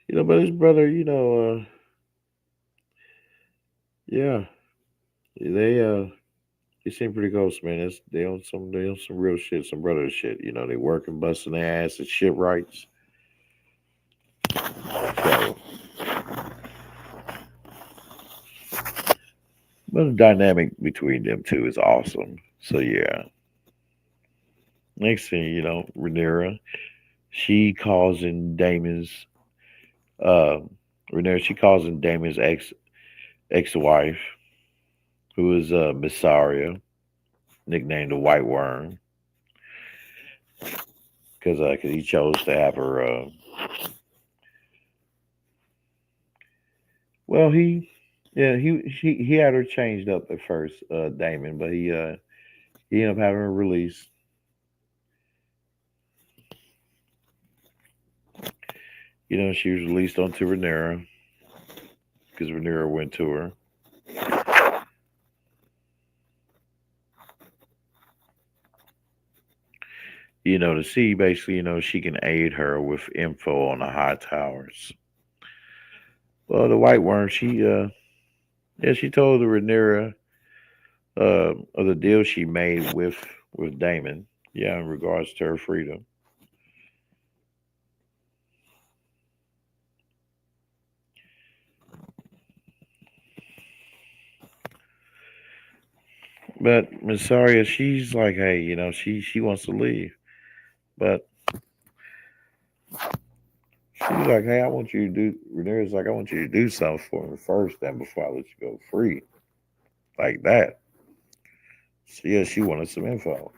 But his brother, yeah, they seem pretty close, man. They on some real shit, some brother shit. They working, busting their ass at Shipwrights. So, But the dynamic between them two is awesome. So yeah. Next thing you know, Rhaenyra, she calls in Damon's uh Rhaenyra, she calls in Damon's ex wife, who is Missaria, nicknamed the White Worm, because he chose to have her. Well, he had her changed up at first, Damon, but he ended up having her released. You know, she was released onto Rhaenyra because Rhaenyra went to her. You know, to see basically, you know, she can aid her with info on the high towers. Well, the White Worm, she told the Rhaenyra of the deal she made with Damon. Yeah, in regards to her freedom. But Miss Saria, she's like, hey, you know, she wants to leave, but she's like, hey, I want you to do. Rhaenyra's like, I want you to do something for me first, then before I let you go free, like that. So yeah, she wanted some info,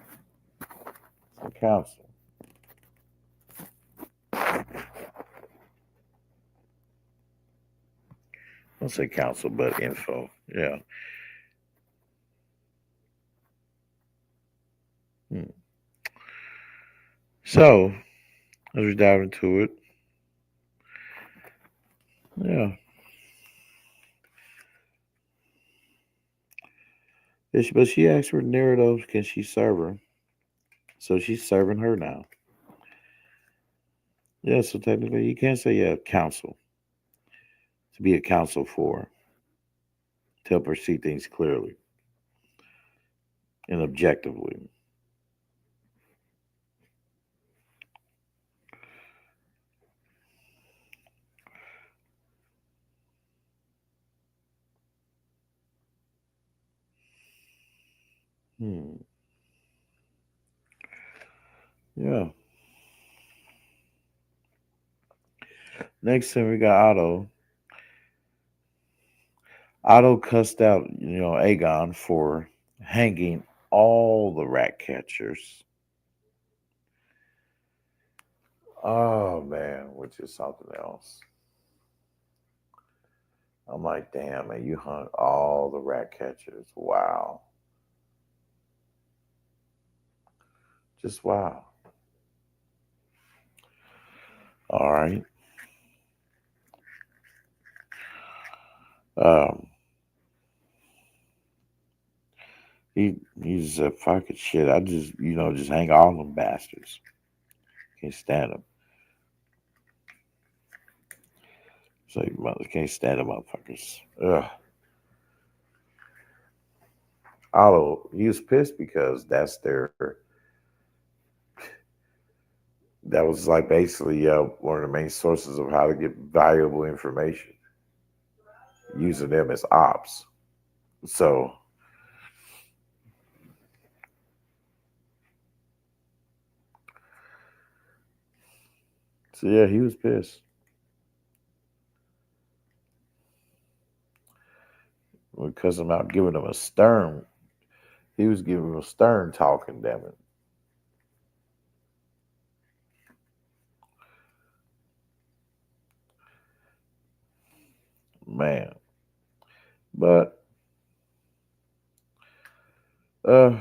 some counsel. I don't say counsel, but info. Yeah. Hmm. So as we dive into it, yeah. But she asked for Rhaenyra, can she serve her? So she's serving her now. Yeah, so technically you can't say yeah, counsel. To be a counsel for, to help her see things clearly and objectively. Hmm. Yeah. Next thing we got Otto. Otto cussed out, you know, Aegon for hanging all the rat catchers. Oh man, which is something else. I'm like, damn, man, you hung all the rat catchers. Wow. Just wow. All right. Um, he's a fucking shit. I just, you know, just hang all them bastards. Can't stand them. So you mother can't stand them motherfuckers. Ugh. Otto, he was pissed because that was like basically one of the main sources of how to get valuable information, using them as ops. So yeah, he was pissed because I'm out giving him a stern. He was giving him a stern talking. Damn it, man. But uh,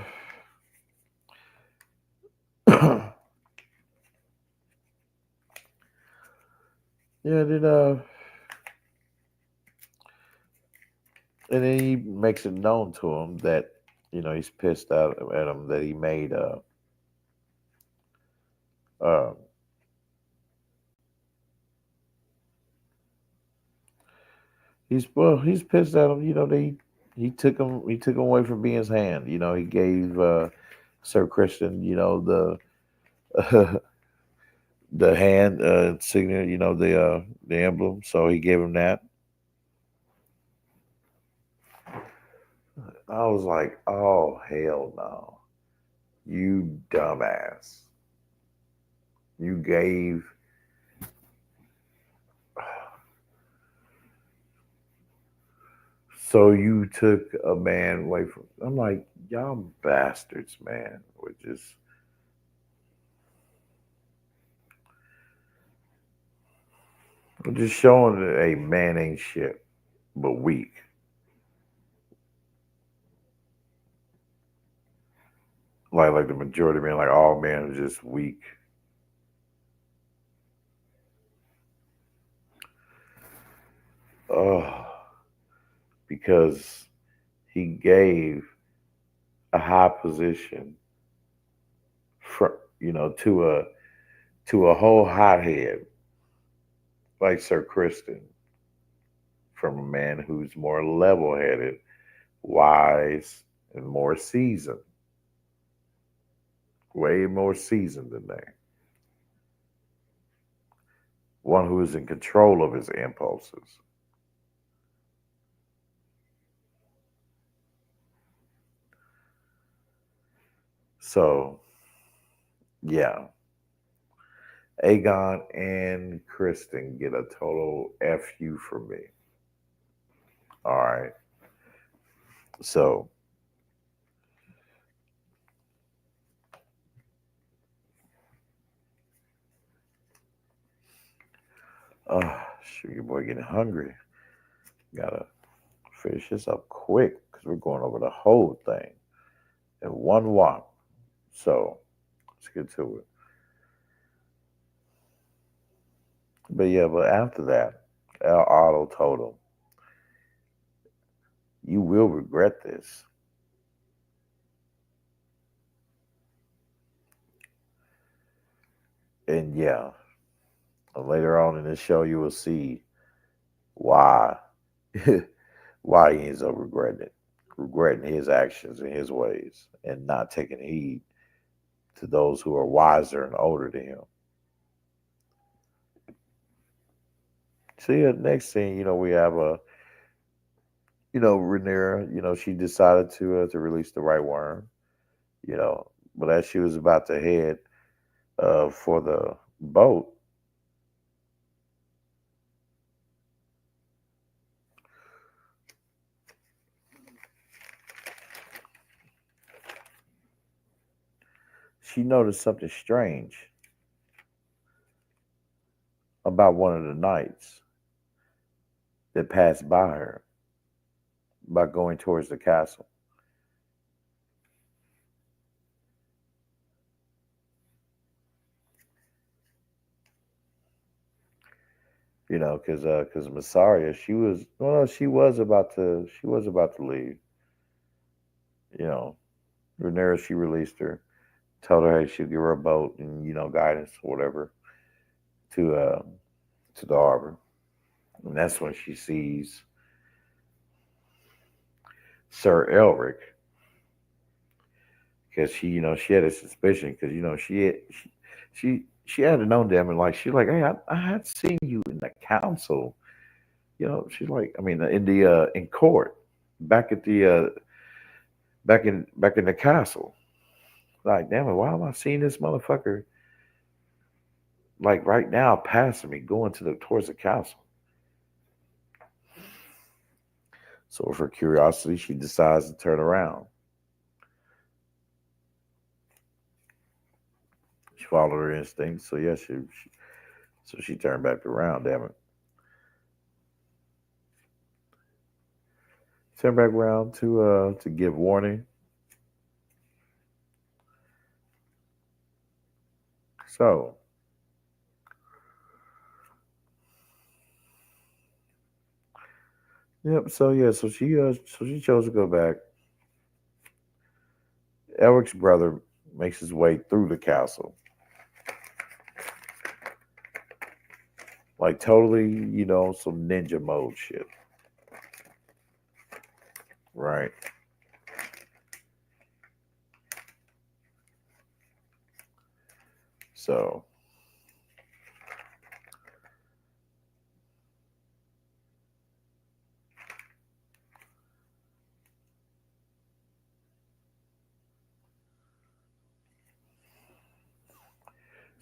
yeah. Then and then he makes it known to him that, you know, he's pissed out at him that he made uh he's pissed at him. You know, he took him away from being his hand. You know, he gave Sir Christian, you know, the hand insignia, you know, the emblem. So he gave him that. I was like, oh hell no. You dumbass. You gave so you took a man away from I'm like, y'all bastards, man. We're just showing that a man ain't shit, but weak. Like the majority of men, like all men are just weak. Oh, because he gave a high position for to a whole hothead like Sir Kristen from a man who's more level headed, wise, and more seasoned. Way more seasoned than that. One who is in control of his impulses. So, yeah. Aegon and Kristen get a total FU from me. All right. So, shoot, your boy getting hungry. Gotta finish this up quick because we're going over the whole thing in one walk. So, let's get to it. But yeah, but after that, El Otto told him, you will regret this. And yeah, later on in the show, you will see why why he ends up regretting his actions and his ways, and not taking heed to those who are wiser and older than him. So yeah, next thing we have Rhaenyra. She decided to release the right worm. You know, but as she was about to head for the boat, she noticed something strange about one of the knights that passed by her by going towards the castle. Because Massaria, she was about to leave. You know, Rhaenyra, she released her, told her, hey, she'll give her a boat and guidance or whatever to the harbor, and that's when she sees Sir Elric, because she had a suspicion, because she had known them, and like she's like, hey, I had seen you in the council. She's like, I mean, in court, back at the back in the castle. Like, damn it, why am I seeing this motherfucker like right now passing me, going towards the castle? So for curiosity, she decides to turn around. She followed her instincts, so yeah, she turned back around. Damn it, turned back around to give warning. So, yep. So yeah, so she chose to go back. Eric's brother makes his way through the castle, like totally, some ninja mode shit, right? So,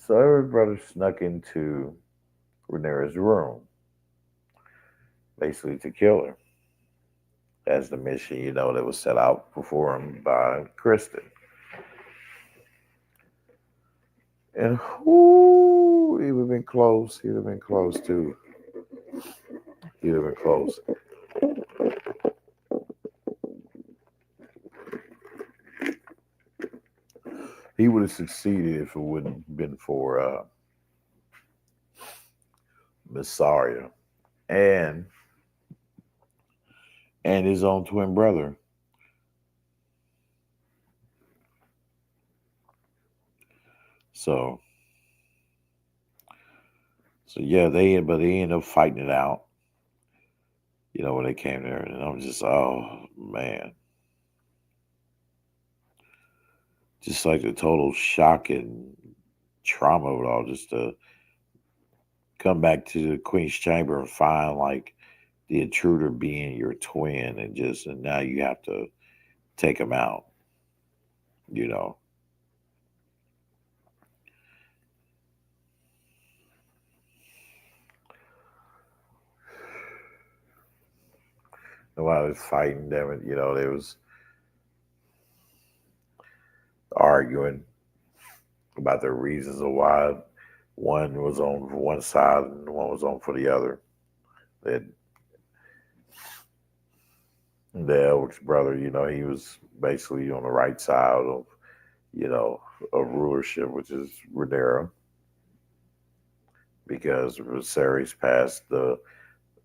So every brother snuck into Rhaenyra's room, basically to kill her. That's the mission, that was set out before him by Kristen. And whoo, he would have been close. He would have been close too. He would have been close. He would have succeeded if it wouldn't have been for Mysaria and his own twin brother. So yeah, they ended up fighting it out, when they came there. And I'm just, oh man. Just like the total shock and trauma of it all, just to come back to the Queen's Chamber and find like the intruder being your twin, and now you have to take him out, And while I was fighting them, they was arguing about the reasons of why one was on for one side and one was on for the other. That the eldest brother, he was basically on the right side of, of rulership, which is Rhaenyra, because Viserys passed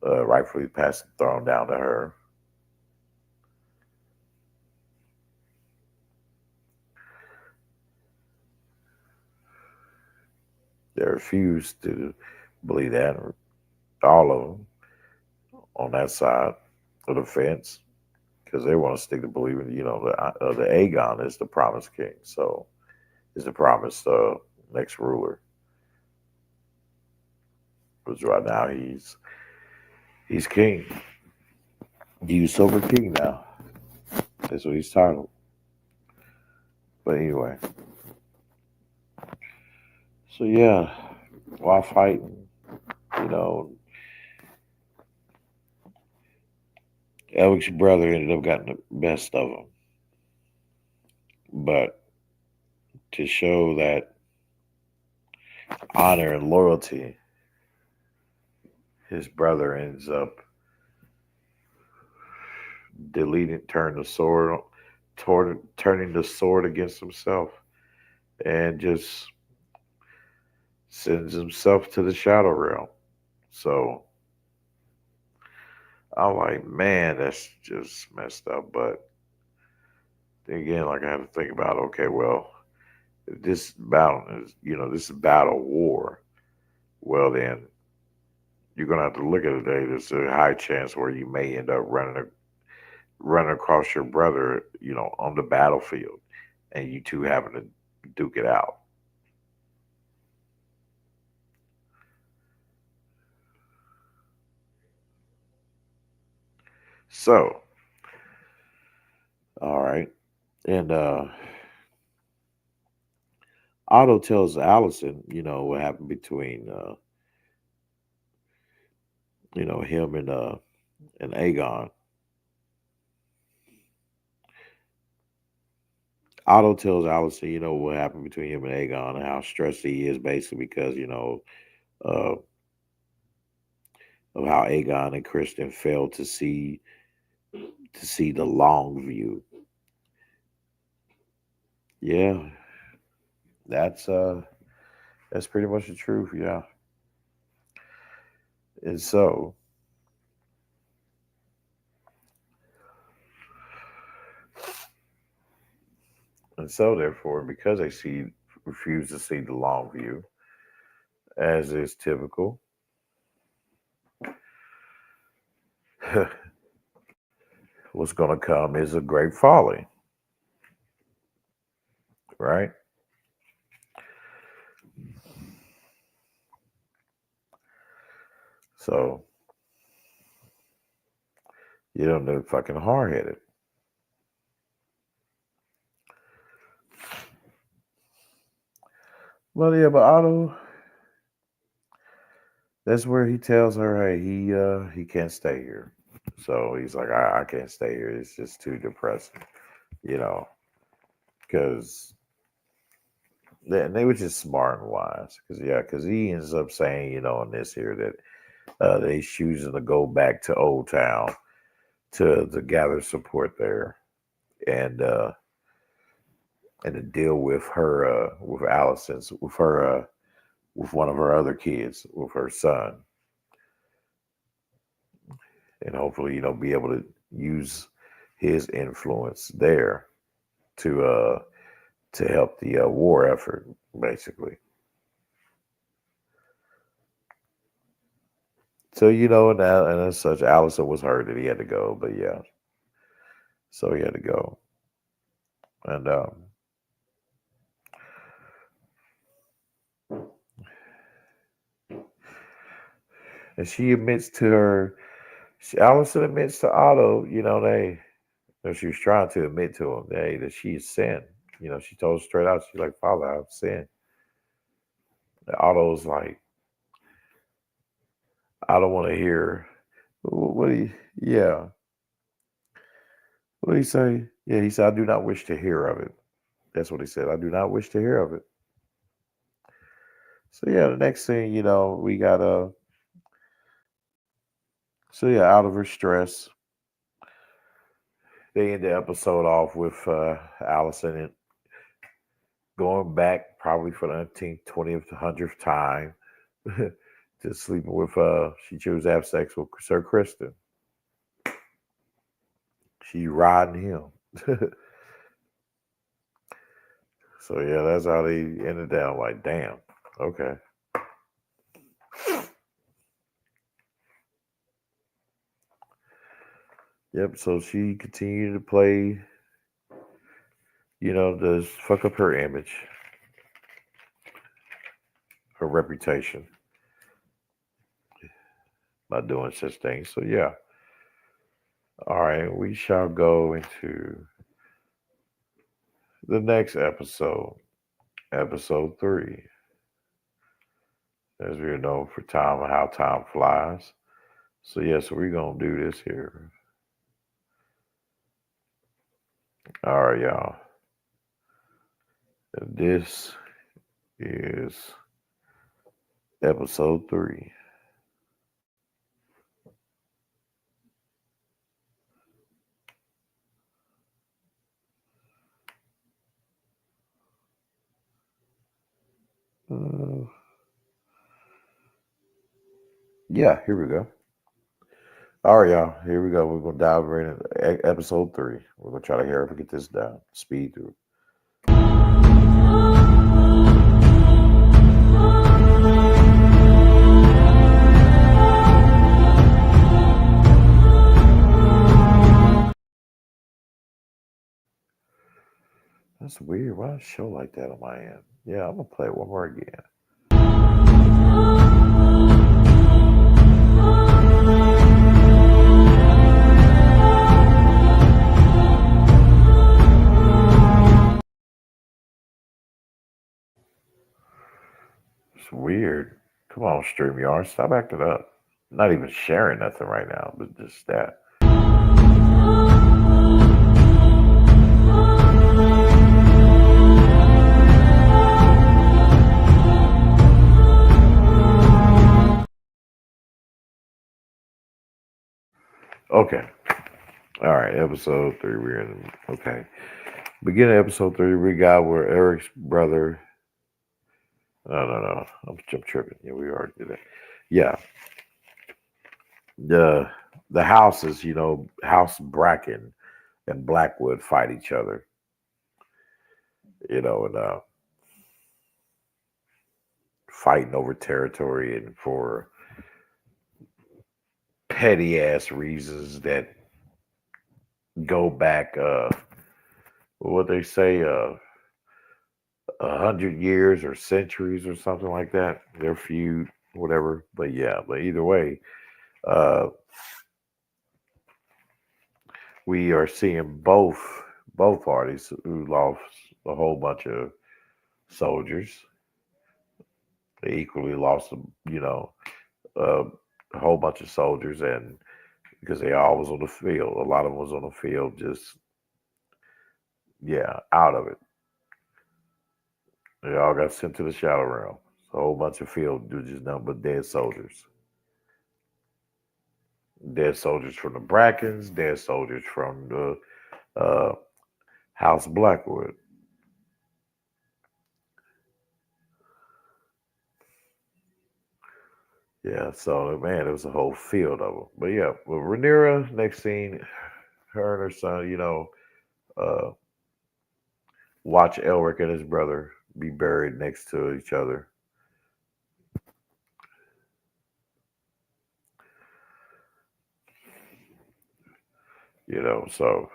rightfully passed the throne down to her. They refused to believe that, all of them on that side of the fence, because they want to stick to believing, the Aegon is the promised king. So is the promised next ruler. Because right now he's king. He's silver king now. That's what he's titled. But anyway. So yeah, while fighting, Eric's brother ended up getting the best of him. But to show that honor and loyalty, his brother ends up turning the sword against himself, and just sends himself to the Shadow Realm. So I'm like, man, that's just messed up. But again, like I had to think about, okay, well, if this battle is, this is battle war, well then you're gonna have to look at it today. There's a high chance where you may end up running across your brother, on the battlefield, and you two having to duke it out. So, all right. And Otto tells Allison, what happened between him and Aegon. Otto tells Allison, what happened between him and Aegon and how stressed he is, basically because, of how Aegon and Kristen failed to see the long view. Yeah, that's pretty much the truth. Yeah, and so therefore, because they refuse to see the long view, as is typical, what's going to come is a great folly, right? So you don't know, fucking hard headed. Well, yeah, but Otto, that's where he tells her, hey, he can't stay here. So he's like, I can't stay here. It's just too depressing, you know, because they were just smart and wise. Because he ends up saying, in this here that he's choosing to go back to Old Town to gather support there and to deal with her with Allison's with her with one of her other kids with her son, and hopefully be able to use his influence there to help the war effort basically. So and as such, Allison was hurt that he had to go, but yeah, so he had to go, and and she admits to her, Allison admits to Otto, she was trying to admit to him that she has sinned. She told him straight out, she's like, Father, I've sinned. And Otto's like, I don't want to hear. What do you, yeah. What did he say? Yeah, he said, I do not wish to hear of it. That's what he said. I do not wish to hear of it. So yeah, the next thing, we got so yeah, out of her stress, they end the episode off with Allison and going back probably for the 19th, 20th, 100th time to sleeping with she chose to have sex with Sir Kristen. She riding him. So yeah, that's how they ended down. Like, damn. Okay. Yep. So she continued to play, to fuck up her image, her reputation by doing such things. So yeah. All right, we shall go into the next episode, episode 3. As we know for time and how time flies. So yeah, so we're gonna do this here. All right, y'all. And this is episode 3. Yeah, here we go. All right, y'all. Here we go. We're gonna dive right into episode 3. We're gonna try to hurry up and get this down. Speed through. That's weird. Why a show like that on my end? Yeah, I'm gonna play it one more again. It's weird. Come on, StreamYard, stop acting up. I'm not even sharing nothing right now, but just that. Okay. All right, episode 3. We're in. Okay. Beginning of episode 3, we got where Eric's brother. No. I'm tripping. Yeah, we already did that. Yeah. The houses, House Bracken and Blackwood fight each other. And fighting over territory and for petty ass reasons that go back what they say 100 years or centuries or something like that, their feud, whatever. But either way, we are seeing both parties who lost a whole bunch of soldiers They equally lost, uh, a whole bunch of soldiers, and because they all was on the field, a lot of them was on the field, just yeah, out of it. They all got sent to the shadow realm. A whole bunch of field dudes, just nothing but dead soldiers. Dead soldiers from the Brackens, dead soldiers from the House Blackwood. Yeah, so man, it was a whole field of them. But yeah, with Rhaenyra, next scene, her and her son, uh, watch Elric and his brother be buried next to each other. So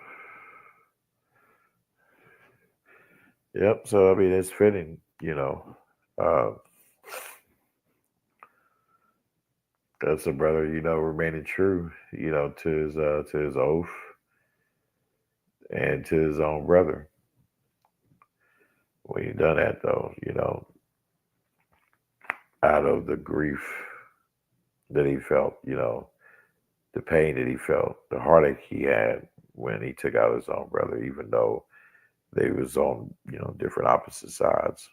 yep. So I mean, it's fitting. Uh, that's a brother, remaining true, to his oath and to his own brother. When you done that, though, out of the grief that he felt, the pain that he felt, the heartache he had when he took out his own brother, even though they was on, different opposite sides.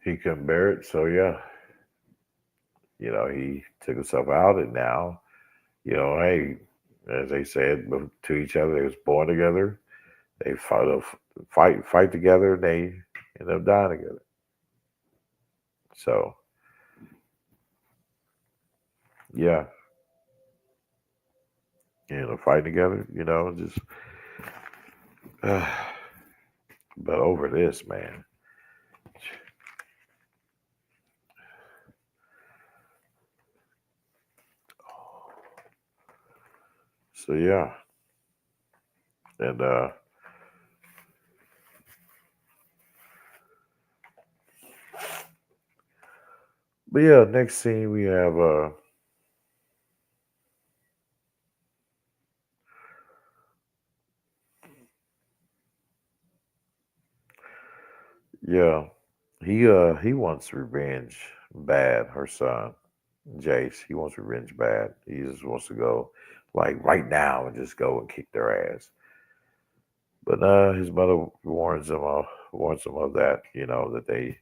He couldn't bear it, so yeah, he took himself out, and now, hey, as they said to each other, they was born together. They fight together, and they end up dying together. So yeah, fight together. Just but over this, man. So yeah, and but yeah, next scene we have yeah, he wants revenge bad. Her son, Jace, he wants revenge bad. He just wants to go like right now and just go and kick their ass. But his mother warns him of that. That they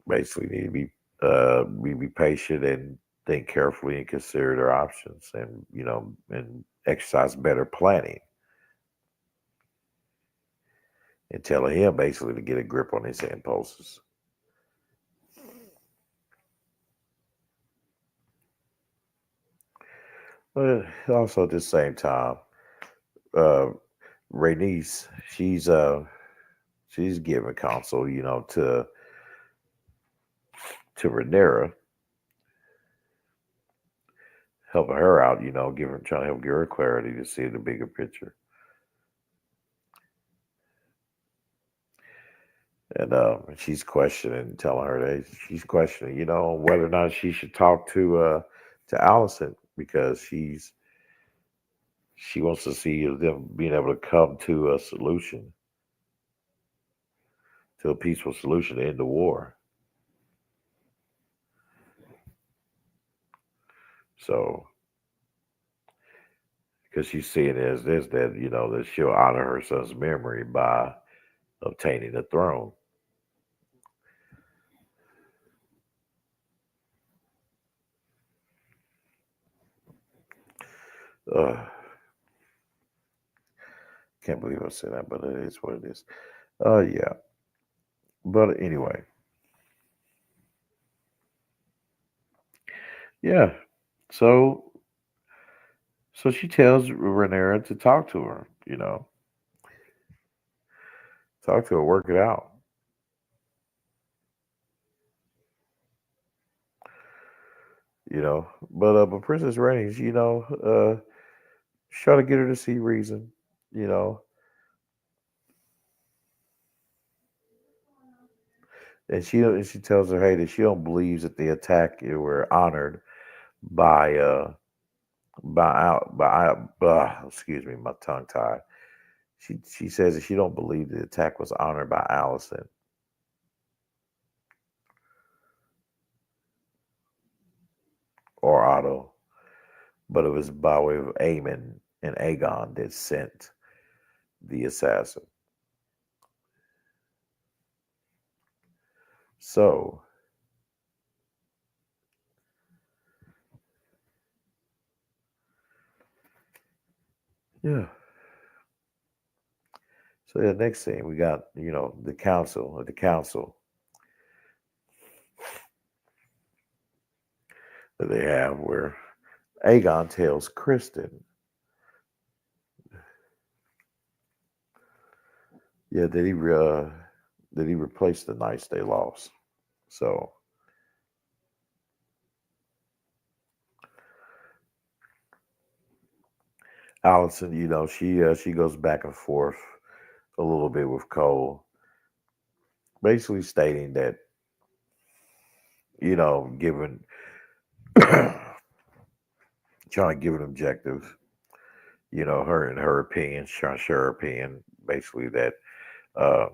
basically need to be patient and think carefully and consider their options, and and exercise better planning, and telling him basically to get a grip on his impulses. But also at the same time, uh, Rhaenys, she's giving counsel, to Rhaenyra, helping her out, trying to help give her clarity to see the bigger picture. And she's questioning, telling her that she's questioning, whether or not she should talk to Allison, because she wants to see them being able to come to a solution, to a peaceful solution to end the war. So, because she's seeing it as this, that that she'll honor her son's memory by obtaining the throne. Uh, can't believe I said that, but it is what it is. Yeah. But anyway, yeah. So she tells Rhaenyra to talk to her. Talk to her, work it out. But Princess Rhaenys, try to get her to see reason. You know, and she tells her, hey, that she don't believe that the attack were honored by excuse me, my tongue tied. She says that she don't believe the attack was honored by Allison or Otto, but it was by way of Aemon and Aegon that sent the assassin. So, yeah. So the next thing we got, the council that they have where Aegon tells Kristen, yeah, that he replaced the knights they lost. So Allison, she goes back and forth a little bit with Cole, basically stating that, given trying to give an objective, her and her opinion, trying to share her opinion, basically that uh,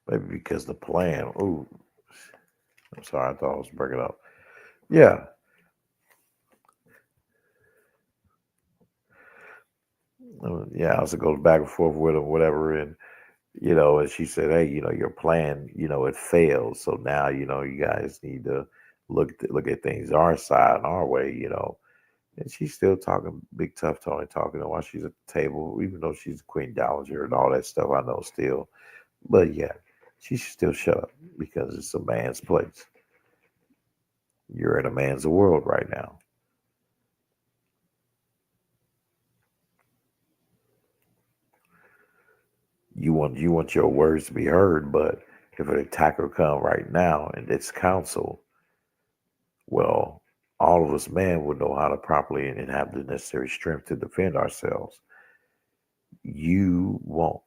maybe because the plan. Ooh, I'm sorry, I thought I was breaking up. Yeah, yeah. I also goes back and forth with him, whatever, and she said, "Hey, your plan, it failed. So now, you guys need to look at things our side and our way." And she's still talking big tough Tony talking to her while she's at the table, even though she's the Queen Dowager and all that stuff. I know still, but yeah, she should still shut up because it's a man's place. You're in a man's world right now. You want your words to be heard, but if an attacker come right now and it's counsel, well, all of us men would know how to properly and have the necessary strength to defend ourselves. You won't.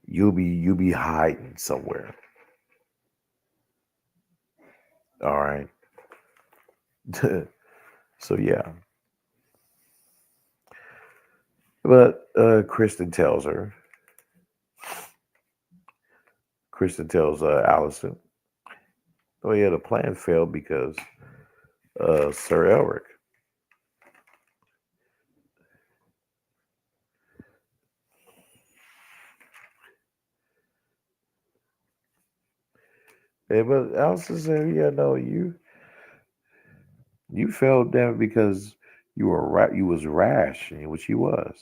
You'll be hiding somewhere. All right. So yeah. But Kristen tells Allison, oh yeah, the plan failed because Sir Elric. Yeah, but Allison said, yeah, no, you failed them because you was rash, which you was.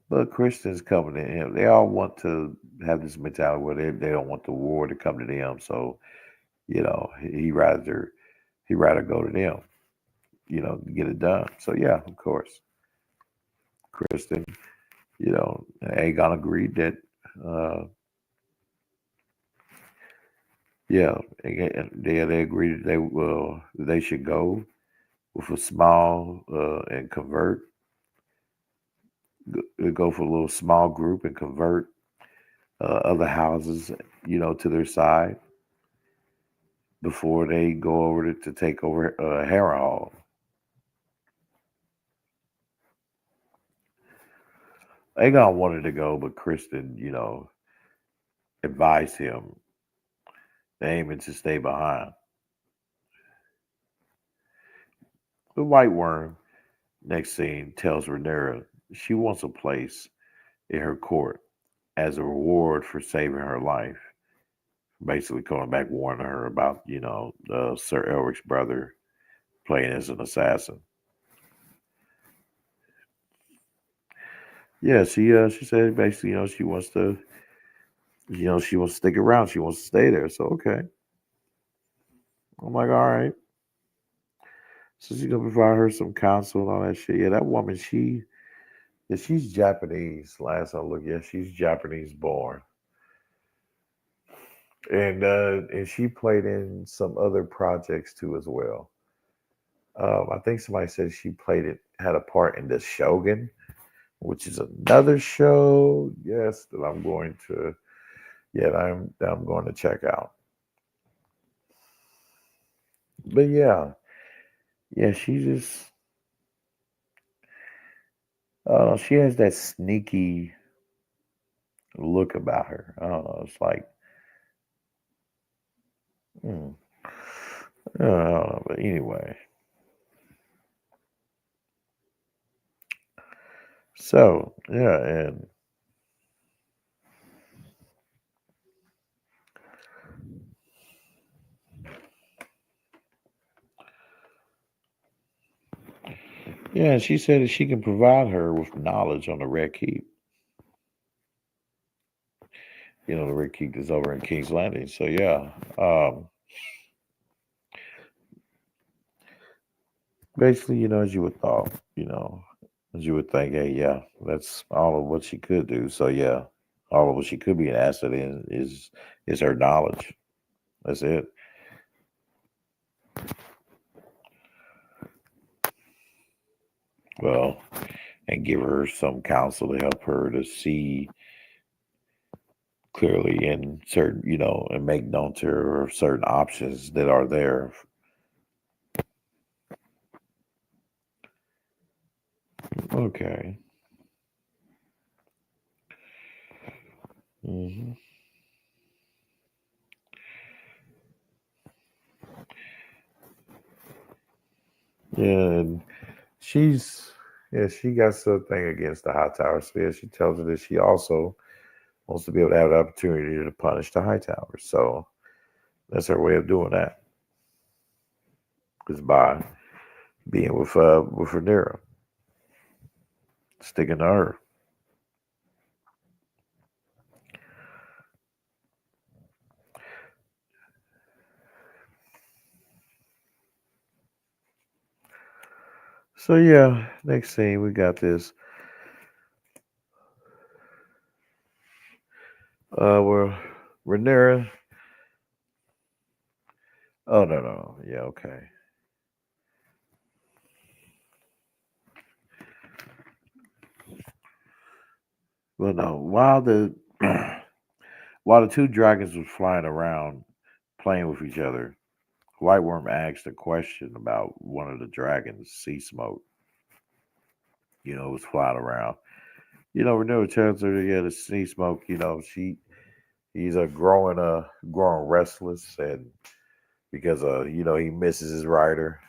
But Christians coming to him, they all want to have this mentality where they don't want the war to come to them. So he rather go to them, to get it done. So yeah, of course, Kristen, Aegon agreed that uh, yeah, they agreed that they should go with a small and convert go for a little small group and convert other houses, to their side before they go over to take over Harrenhal. Aegon wanted to go, but Kristen, advised him, Aemon, to stay behind. The White Worm, next scene, tells Rhaenyra she wants a place in her court as a reward for saving her life. Basically, coming back warning her about, Sir Elric's brother playing as an assassin. Yeah, she said basically, she wants to, she wants to stick around. She wants to stay there. So okay, I'm like, all right. So provide her some counsel and all that shit. Yeah, that woman, she's Japanese. Last I looked, yeah, she's Japanese born. and she played in some other projects too as well. I think somebody said she had a part in the Shogun, which is another show. Yes, that I'm going to. Yeah, I'm going to check out. But yeah, yeah, she just she has that sneaky look about her. I don't know. It's like, hmm, I don't know. But anyway, so yeah, and yeah, she said that she can provide her with knowledge on the Red Keep. You know, the Red Keep is over in King's Landing. So yeah, basically, as you would thought, as you would think, hey, yeah, that's all of what she could do. So yeah, all of what she could be an asset in is her knowledge. That's it. Well, and give her some counsel to help her to see clearly and certain, and make known to her certain options that are there. Okay. hmm Yeah, and she's yeah, she got something against the high tower. So yeah, she tells her that she also wants to be able to have the opportunity to punish the high tower. So that's her way of doing that, is by being with Rhaenyra, sticking to her. So yeah, next scene we got this where Rhaenyra. Oh no, yeah, okay. Well, no, while the two dragons was flying around playing with each other, White Worm asked a question about one of the dragons, Sea Smoke. Was flying around. Rhaenyra tells her, yeah, the Sea Smoke. He's a growing restless, and because he misses his rider,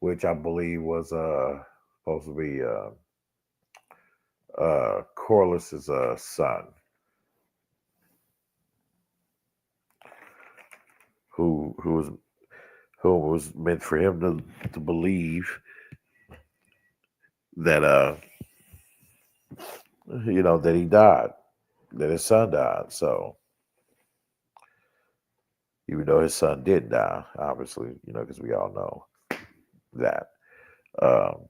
which I believe was supposed to be Corliss's son, who was meant for him to believe that that he died, that his son died. So even though his son did die, obviously, because we all know that. Um,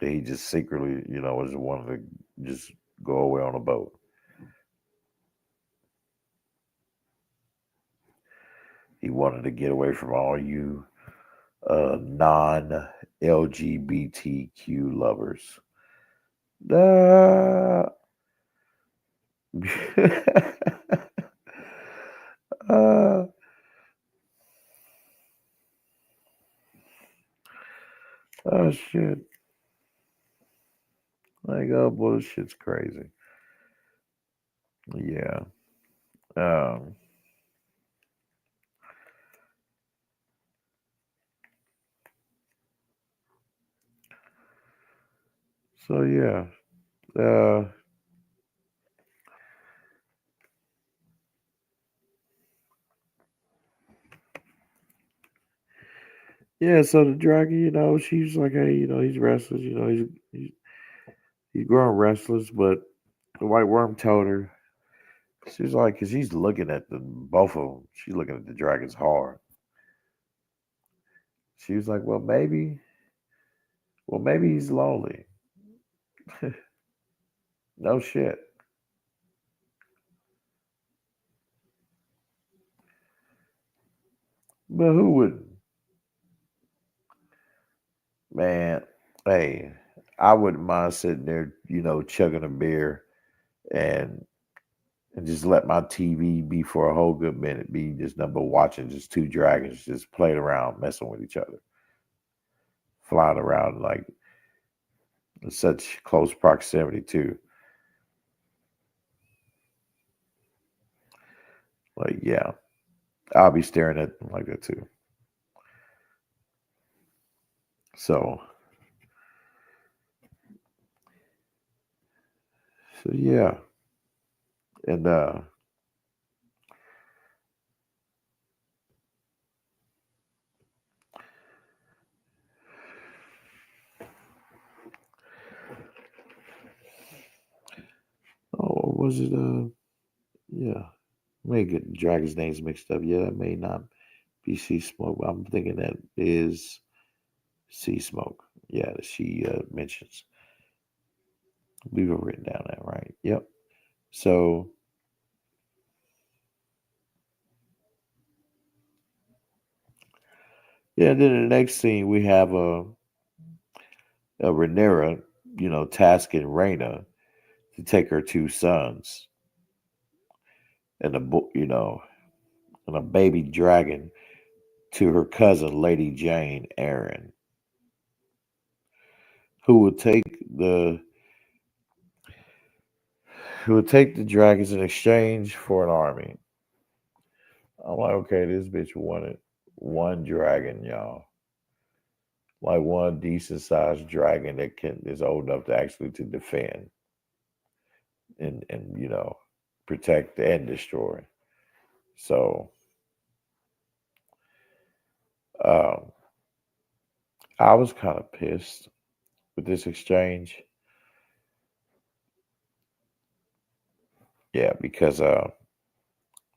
that he just secretly, was wanted to just go away on a boat. He wanted to get away from all you non LGBTQ lovers. Uh, uh, oh shit! Like, oh bullshit's crazy. Yeah. Um. So yeah. Uh. Yeah. So the dragon, she's like, hey, he's restless. He's growing restless. But the white worm told her, she's like, because she's looking at both of them. She's looking at the dragons hard. She was like, well, maybe he's lonely. No shit. But who wouldn't? Man, hey, I wouldn't mind sitting there, chugging a beer and just let my TV be for a whole good minute, be just number watching just two dragons just playing around, messing with each other, flying around like in such close proximity too. Like, yeah, I'll be staring at them like that too. So, so yeah, and oh, was it yeah, may get dragons' names mixed up. Yeah, that may not be Sea Smoke. I'm thinking that is Sea Smoke. Yeah, that she mentions. We've written down that right. Yep. So yeah, then the next scene we have a Rhaenyra, tasking Rhaena to take her two sons and and a baby dragon to her cousin Lady Jane Eyre, who would take the dragons in exchange for an army. I'm like, okay, this bitch wanted one dragon, y'all. Like one decent sized dragon that is old enough to actually to defend and protect and destroy. So um, I was kind of pissed with this exchange. Yeah, because I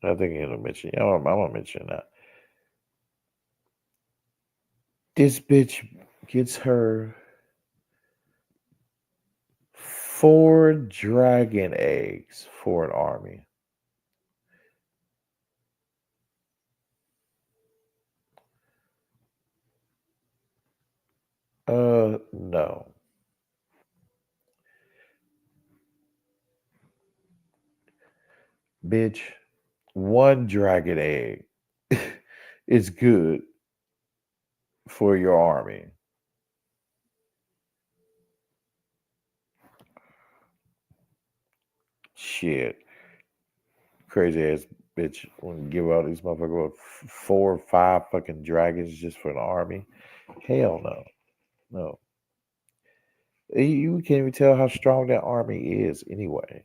think I'm gonna mention. I'm gonna mention that this bitch gets her 4 dragon eggs for an army. No. Bitch, one dragon egg is good for your army. Shit. Crazy ass bitch want to give out these motherfuckers 4 or 5 fucking dragons just for an army. Hell no. No. You can't even tell how strong that army is anyway.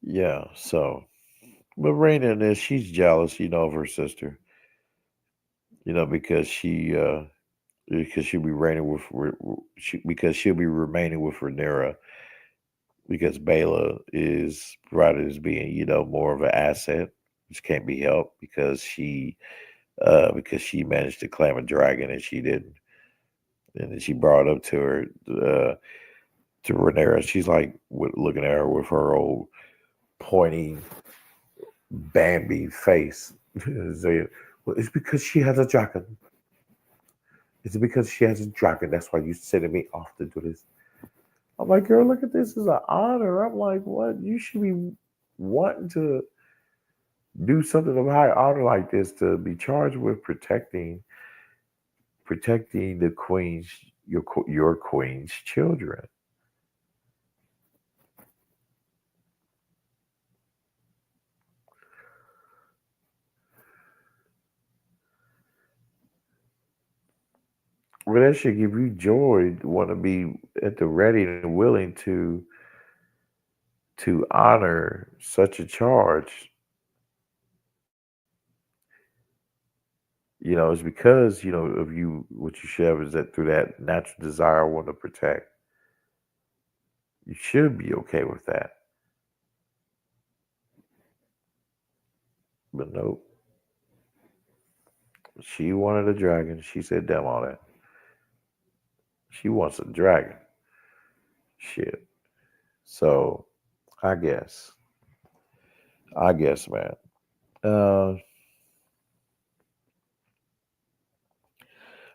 Yeah, so but Raina in this, she's jealous, of her sister. Because because she'll be reigning because she'll be remaining with Rhaenyra because Bela is provided as being, more of an asset, which can't be helped because she managed to claim a dragon and she didn't. And then she brought up to her to Rhaenyra. She's like looking at her with her old pointy Bambi face. Saying, well, it's because she has a dragon. It's because she has a dragon. That's why you sending me off to do this. I'm like, girl, look at this as an honor. I'm like, what? You should be wanting to do something of high honor like this to be charged with protecting the queen's your queen's children. Well, that should give you joy to want to be at the ready and willing to honor such a charge. It's because of you. What you should have is that through that natural desire, want to protect. You should be okay with that, but nope. She wanted a dragon. She said, "Damn all that." She wants a dragon. Shit. So, I guess. I guess, man. Uh,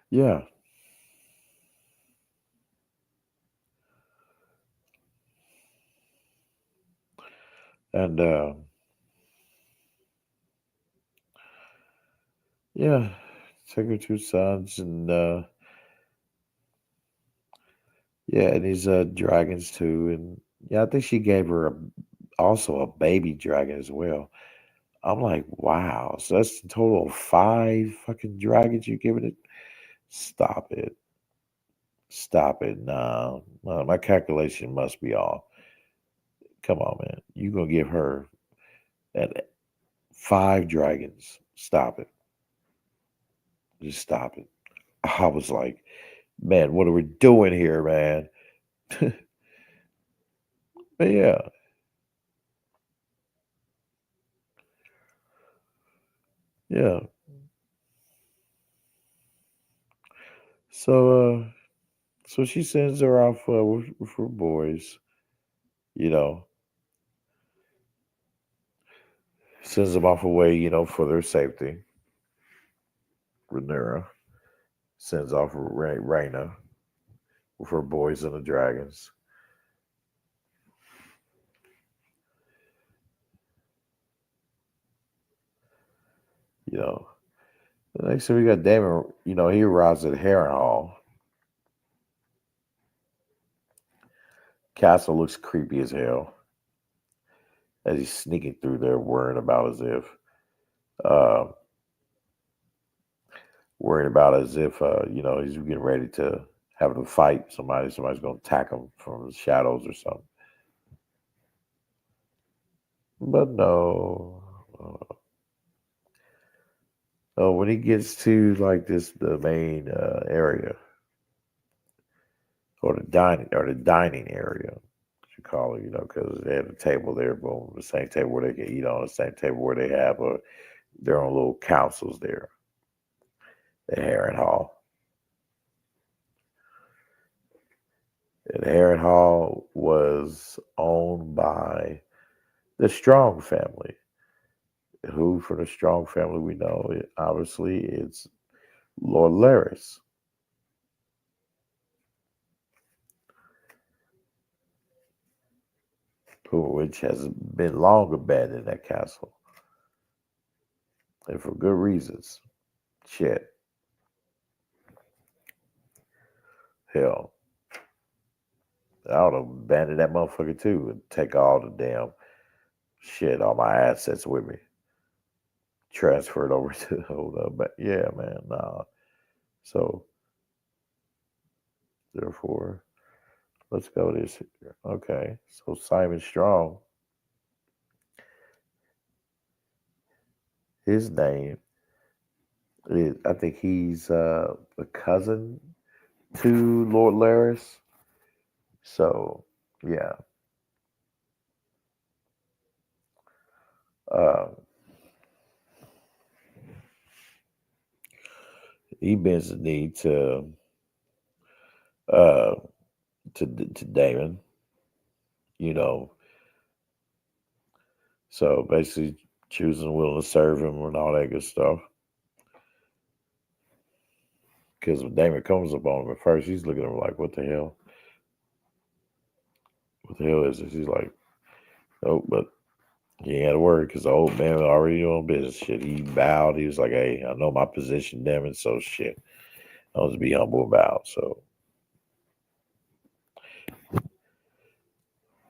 yeah, and yeah, take her two sons, and yeah, and these dragons too, and yeah, I think she gave her also a baby dragon as well. I'm like, wow, so that's a total of 5 fucking dragons you giving it. Stop it. Stop it. No, no, my calculation must be off. Come on, man. You gonna give her that 5 dragons. Stop it. Just stop it. I was like, man, what are we doing here, man? But yeah, yeah. So so she sends her off with her boys, you know, sends them off away, for their safety. Rhaenyra sends off Rhaena with her boys and the dragons. You know, the next thing we got Damon. He arrives at Harrenhal. Castle looks creepy as hell as he's sneaking through there, uh, worrying about as if he's getting ready to have to fight somebody. Somebody's going to attack him from the shadows or something. But no. Oh, when he gets to like the main area or the dining area, you call it, because they have a table there, boom, the same table where they can eat on, the same table where they have their own little councils there at Harrenhal. And Harrenhal was owned by the Strong family. Who, for the Strong family, we know, obviously, it's Lord Larys, which has been long abandoned that castle. And for good reasons. Shit. Hell. I would have abandoned that motherfucker too and take all the damn shit, all my assets with me. Transfer it over to hold up. But yeah, man, nah. So therefore, let's go this here. Okay. So Simon Strong, his name is, I think he's a cousin to Lord Larys. So yeah. Uh, he bends the knee uh to Damon, you know. So basically choosing willing to serve him and all that good stuff. Because when Damon comes up on him at first, he's looking at him like, what the hell? What the hell is this? He's like, oh, but he ain't had to worry because the old man was already doing business. Shit, he bowed. He was like, hey, I know my position, Damon, so shit. I'll just be humble about. So,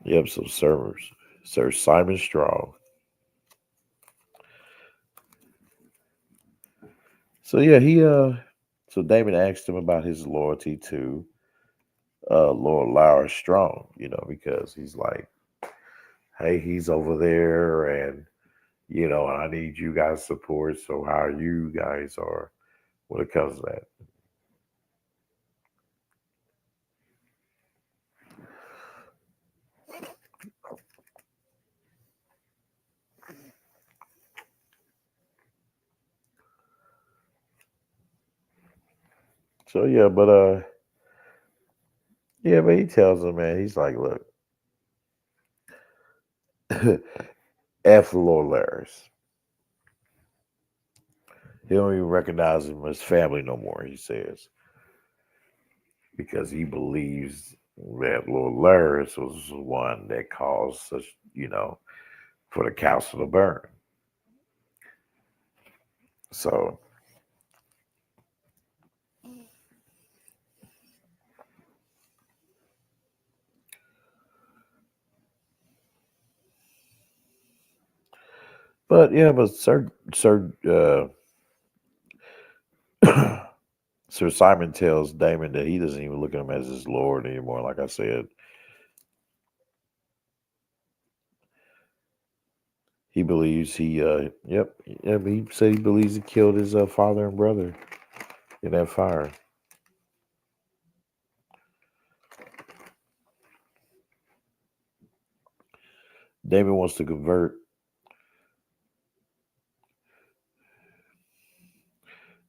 yep, so Sir Simon Strong. So yeah, so Damon asked him about his loyalty to Lord Larys Strong, because he's like, hey, he's over there and I need you guys' support. So how you guys are when it comes to that. So yeah, but he tells him, man, he's like, look, F. Lord Laris. He don't even recognize him as family no more, he says. Because he believes that Lord Laris was the one that caused such, for the council to burn. So, but Sir Simon tells Damon that he doesn't even look at him as his lord anymore. Like I said, he believes he said he believes he killed his father and brother in that fire. Damon wants to convert.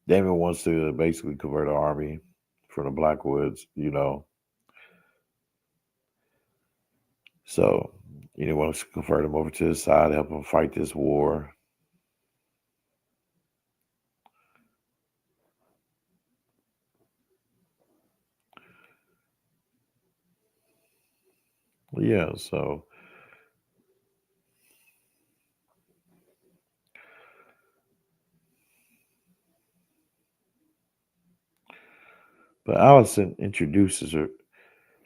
Damon wants to basically convert an army from the Blackwoods, So, he wants to convert him over to his side, help him fight this war. Yeah, so but Allison introduces her.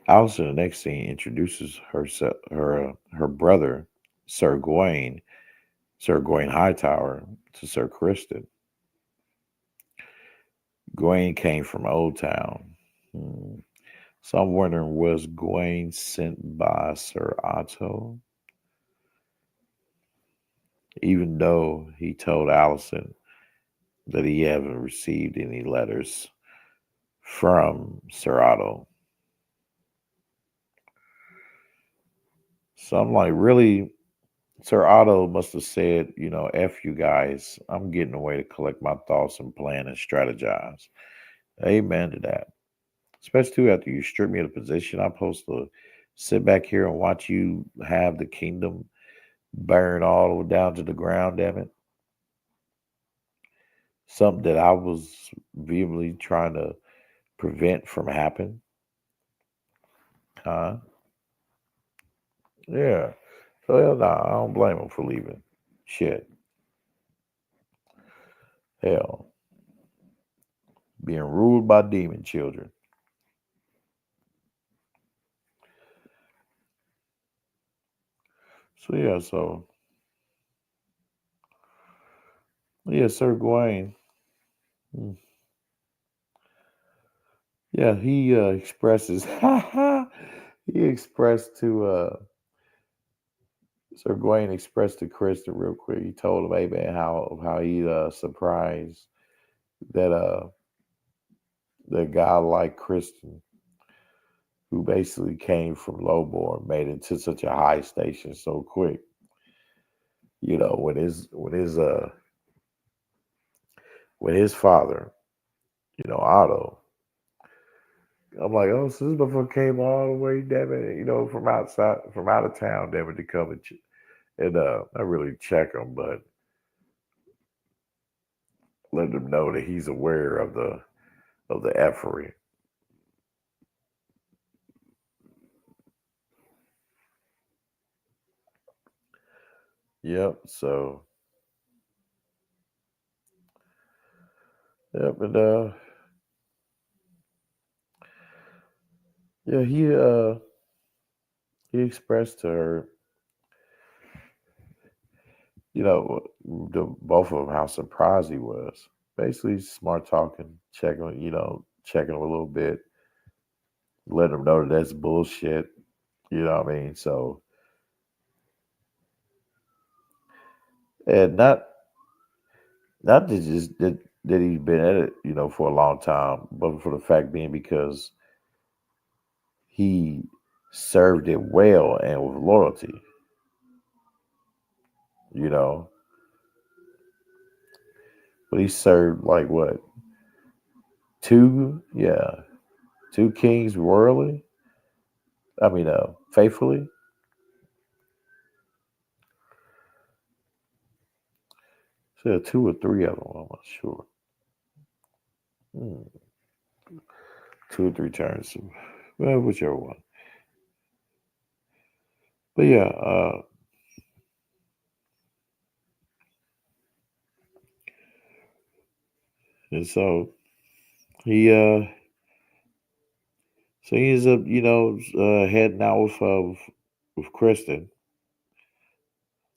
Allison, the next scene, introduces her brother, Sir Gawain Hightower, to Sir Kristen. Gawain came from Old Town. So I'm wondering, was Gawain sent by Sir Otto? Even though he told Allison that he haven't received any letters from Sir Otto. So I'm like, really? Sir Otto must have said, F you guys. I'm getting away to collect my thoughts and plan and strategize. Amen to that. Especially too after you strip me of the position, I'm supposed to sit back here and watch you have the kingdom burn all the way down to the ground, damn it. Something that I was vehemently trying to prevent from happening. Huh? Yeah. So hell no, I don't blame him for leaving. Shit. Hell. Being ruled by demon children. So Sir Gawain. Yeah, he expresses he expressed to Sir Gawain expressed to Kristen real quick. He told him, hey man, how he surprised that that guy like Kristen, who basically came from lowborn, made it to such a high station so quick. When his father, Otto. I'm like, oh, so this motherfucker came all the way, damn it, from out of town, damn it, to come and not really check him, but let him know that he's aware of the effery. Yep. So. Yep, and yeah, he expressed to her, both of them how surprised he was. Basically, smart talking, checking him a little bit, letting him know that that's bullshit. You know what I mean? So, and not that just that he's been at it, for a long time, but for the fact being because he served it well and with loyalty. But he served like what? Two kings royally. I mean, faithfully. Said 2 or 3 of them. I'm not sure. 2 or 3 turns. Well, whichever one. But yeah, and so he ends up, heading out with Kristen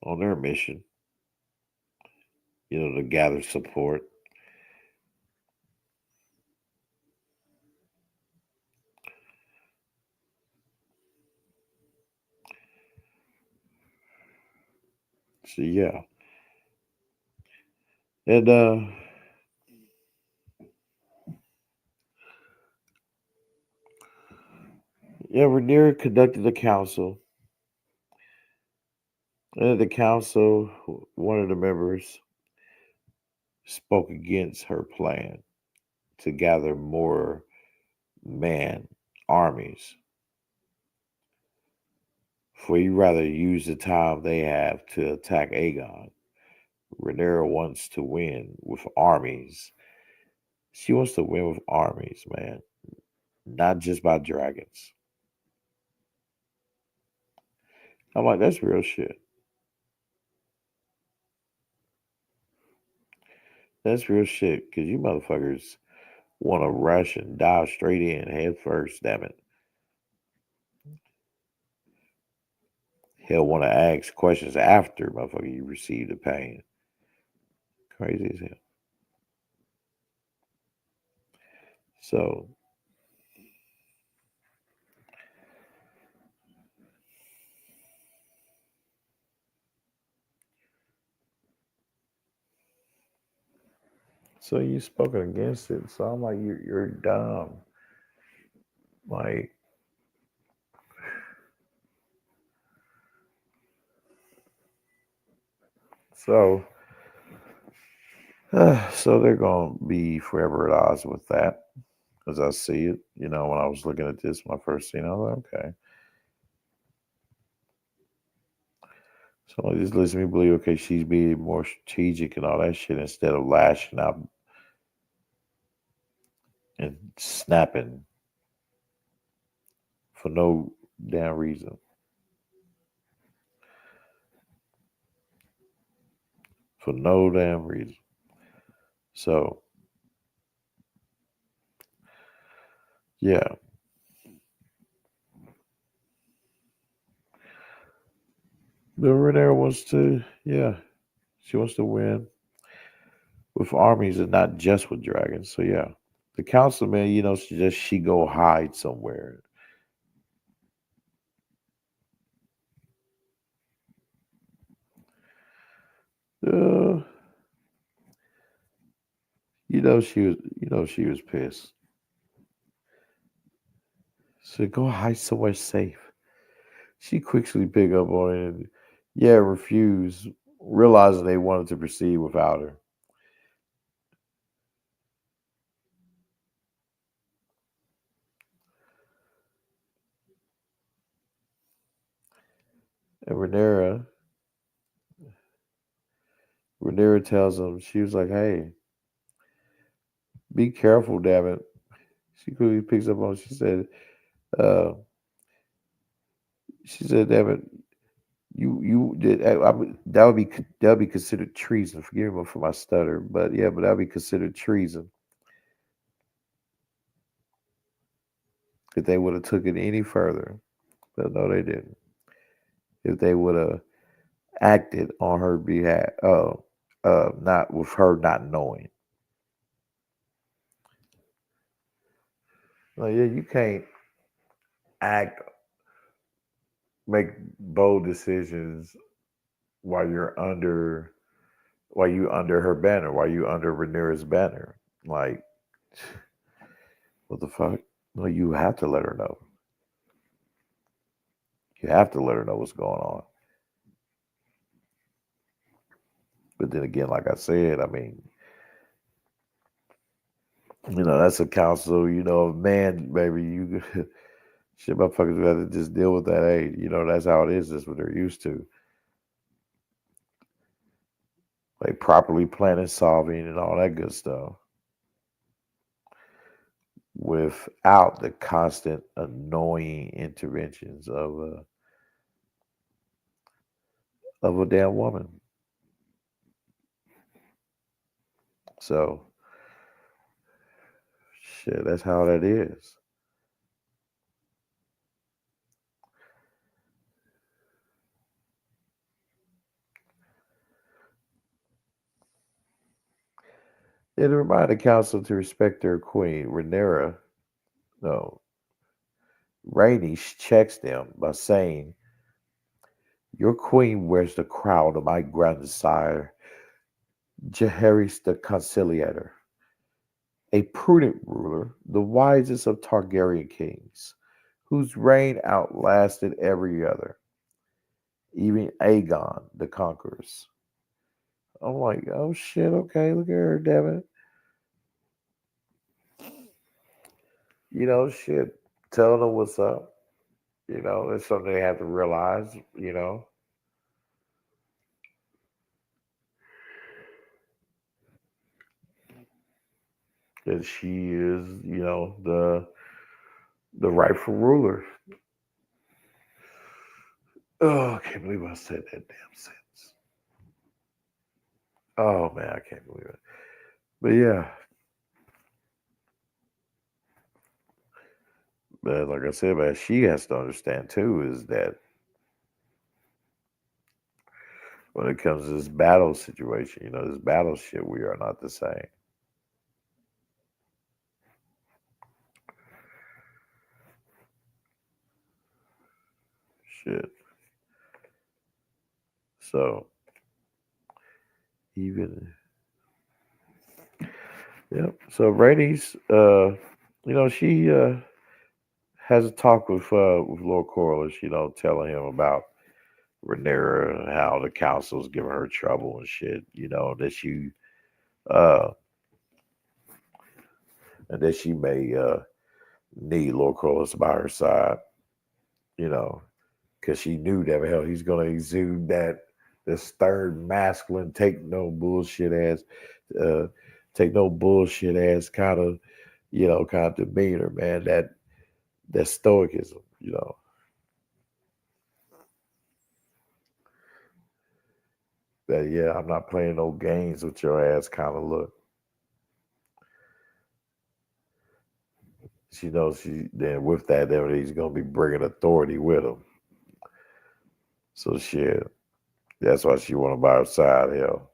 on their mission, to gather support. So yeah. And Rhaenyra conducted a council. And at the council, one of the members spoke against her plan to gather more man armies. For you rather use the time they have to attack Aegon. Rhaenyra wants to win with armies. She wants to win with armies, man. Not just by dragons. I'm like, that's real shit. That's real shit. Because you motherfuckers want to rush and dive straight in head first, damn it. He'll want to ask questions after, motherfucker, you receive the pain. Crazy as hell. So you spoken against it. So I'm like, you're dumb. Like, so they're gonna be forever at odds with that, as I see it. When I was looking at this, my first scene, I was like, okay. So this lets me believe, okay, she's being more strategic and all that shit instead of lashing out and snapping for no damn reason. For no damn reason. So, yeah. The Rhaenyra wants to, she wants to win with armies and not just with dragons. So, yeah. The councilman, suggests she go hide somewhere. She was pissed. So go hide somewhere safe. She quickly picked up on it and refused, realizing they wanted to proceed without her. And Rhaenyra tells him, she was like, hey, be careful, damn it. She quickly picks up on it. She said, damn it, you did that would be considered treason. Forgive me for my stutter, but that would be considered treason if they would have took it any further. But no, they didn't. If they would have acted on her behalf, not with her not knowing. No, you can't make bold decisions while you under her banner, while you under Rhaenyra's banner. Like, what the fuck? No, you have to let her know. You have to let her know what's going on. But then again, like I said, I mean, that's a council, man, baby, you shit motherfuckers rather just deal with that. Hey, that's how it is. That's what they're used to. like properly planning, solving, and all that good stuff without the constant annoying interventions of a damn woman. So shit, that's how that is. It reminded the council to respect their queen, Rhaenyra. No, Rhaenys checks them by saying, "Your queen wears the crown of my grandsire, Jaehaerys the Conciliator, a prudent ruler, the wisest of Targaryen kings, whose reign outlasted every other, even Aegon the Conqueror's." I'm like, oh shit, okay, look at her, damn it. Shit, telling them what's up. It's something they have to realize, that she is, the rightful ruler. Oh, I can't believe I said that damn sentence. Oh man, I can't believe it. But yeah, but like I said, man, she has to understand too is that when it comes to this battle situation, this battle shit, we are not the same. Shit. So even yep. So Rhaenys, she has a talk with Lord Corliss, telling him about Rhaenyra and how the council's giving her trouble and shit, that she uh and that she may need Lord Corliss by her side, you know, because she knew that hell he's gonna exude this third masculine, uh take no bullshit ass kind of demeanor, man, that stoicism, that yeah, I'm not playing no games with your ass kind of look. She knows with that he's gonna be bringing authority with him. So shit, that's why she want to by her side. Hell,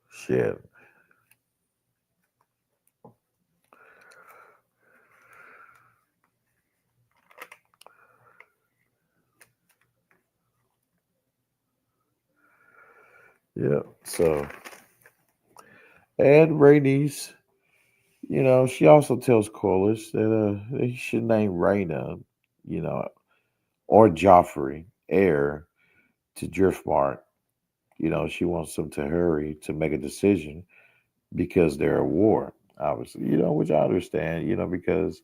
shit. Yeah. So and Rhaenys, she also tells Corliss that he should name Rhaena, you know, or Joffrey heir to Driftmark. She wants them to hurry to make a decision because they're at war, obviously, which I understand, because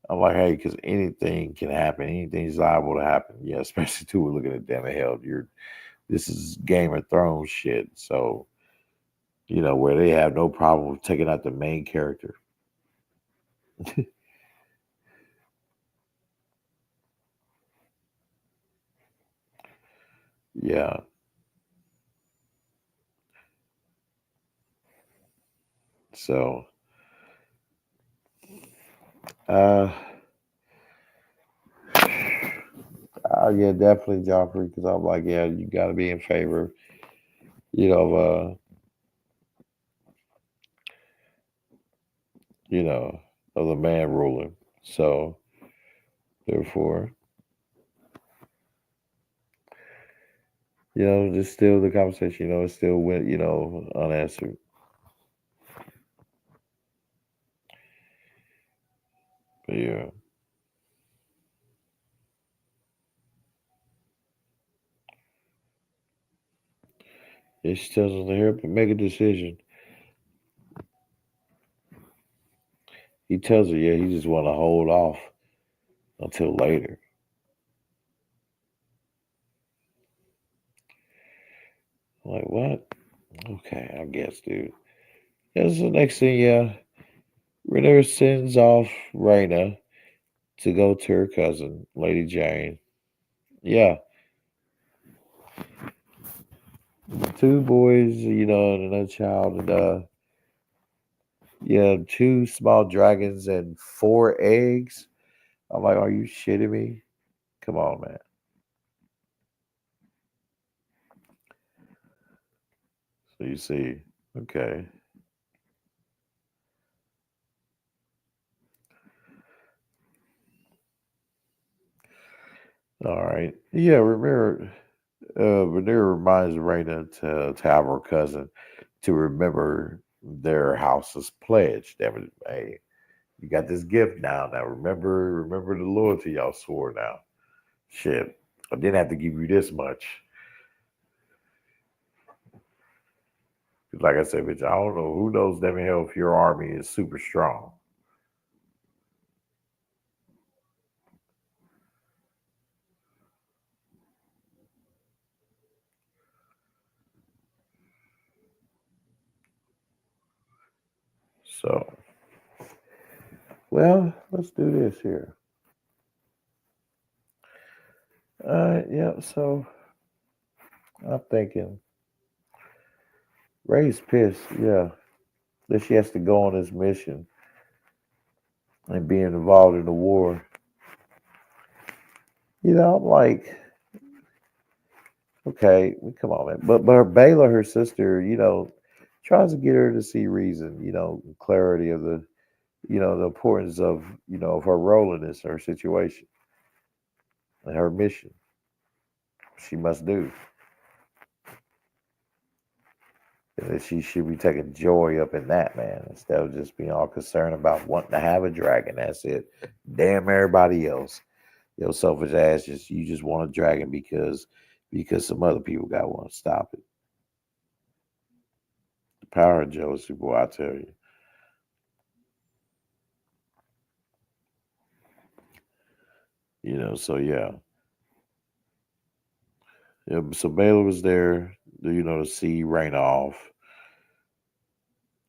I'm like, hey, because anything can happen, anything's liable to happen. Yeah, especially too, we're looking at damn hell. This is Game of Thrones shit. So, where they have no problem with taking out the main character. Yeah. So, uh, yeah, definitely Joffrey, because I'm like, yeah, you got to be in favor, of, of the man ruling. So, therefore, just still the conversation, it still went, unanswered. But yeah. It just tells us to help make a decision. He tells her, yeah, he just want to hold off until later. I'm like, what? Okay, I guess, dude. That's the next thing, yeah. Renner sends off Raina to go to her cousin, Lady Jane. Yeah, two boys, and another child, and yeah, two small dragons and 4 eggs. I'm like, are you shitting me? Come on, man. So you see, okay. All right. Yeah, Rhaenyra reminds Rhaena to have her cousin to remember their house's pledge. That was, hey, you got this gift now. Now remember the loyalty y'all swore now. Shit. I didn't have to give you this much. 'Cause like I said, bitch, I don't know. Who knows damn hell if your army is super strong. So, well, let's do this here. Yeah, so I'm thinking Ray's pissed, yeah, that she has to go on this mission and being involved in the war. I'm like, okay, come on, man. But her Bayla, her sister, tries to get her to see reason, clarity of the importance of, of her role in this, her situation, and her mission. She must do. And that she should be taking joy up in that, man, instead of just being all concerned about wanting to have a dragon. That's it. Damn everybody else. Your selfish ass you just want a dragon because some other people got one. Stop it. The power of jealousy, boy, I tell you. So yeah. Yeah, so Baylor was there, to see Rain off.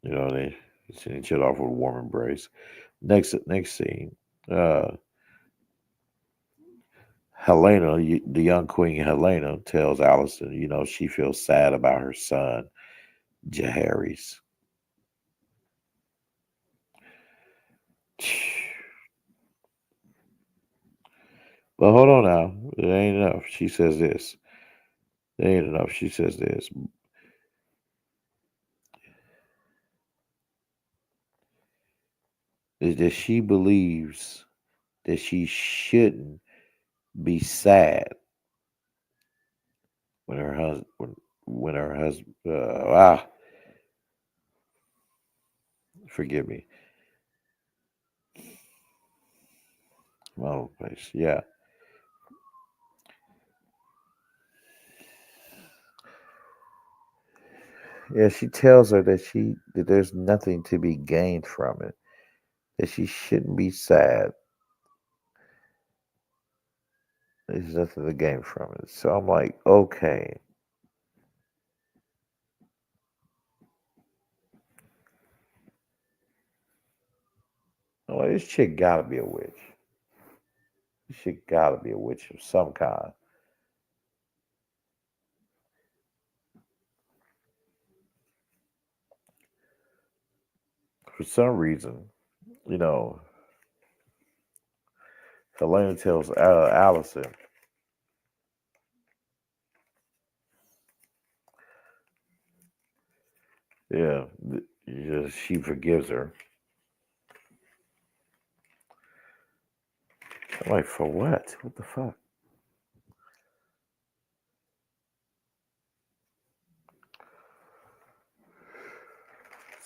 They sent each other off with a warm embrace. Next scene. Helena, the young queen Helena, tells Alicent, she feels sad about her son, Jaehaerys. But hold on now. It ain't enough. She says this. It ain't enough. She says this. Is that she believes that she shouldn't be sad when her husband forgive me. Oh, place. Yeah. Yeah, she tells her that there's nothing to be gained from it. That she shouldn't be sad. There's nothing to gain from it. So I'm like, okay. I'm like, this chick gotta be a witch. This chick gotta be a witch of some kind. For some reason, you know, Helena tells Alicent, yeah, she forgives her. I'm like, for what? What the fuck?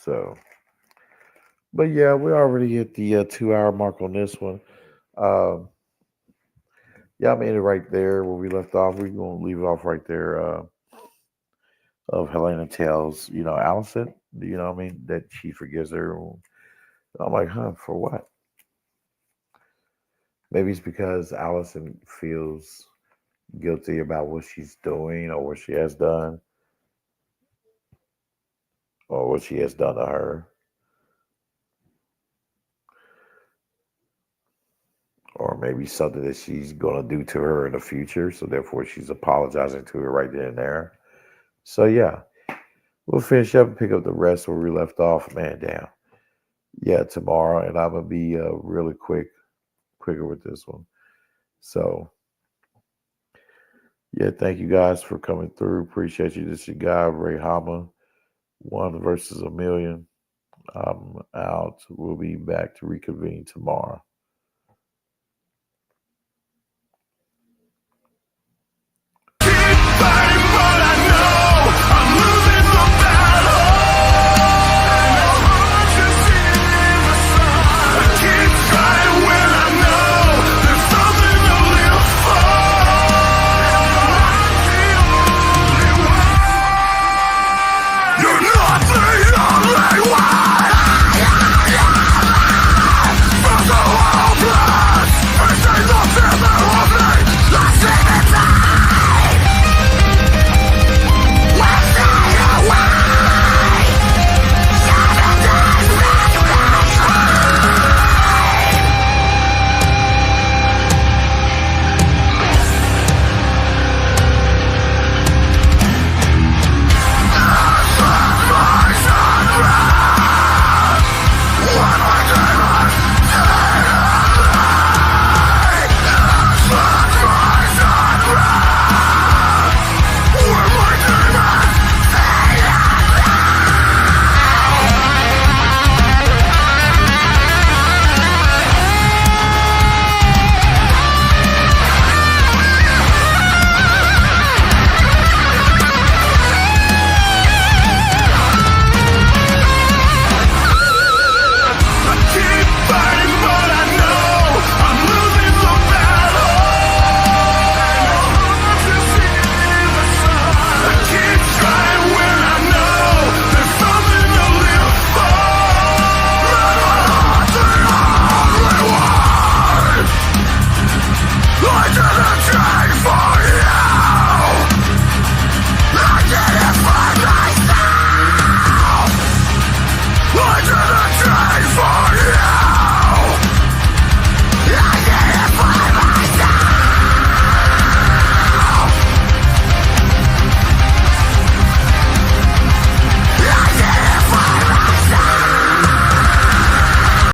So, but yeah, we already hit the 2 hour mark on this one. Um, yeah, I made it right there where we left off. We're gonna leave it off right there. Of Helena tells, Alicent, what I mean, that she forgives her. I'm like, huh, for what? Maybe it's because Allison feels guilty about what she's doing or what she has done or what she has done to her. Or maybe something that she's going to do to her in the future. So therefore, she's apologizing to her right then and there. So yeah, we'll finish up and pick up the rest where we left off. Man, damn. Yeah, tomorrow. And I'm going to be really quicker with this one. So yeah, thank you guys for coming through. Appreciate you. This is your guy, Ray Hama. 1 versus a million. I'm out. We'll be back to reconvene tomorrow.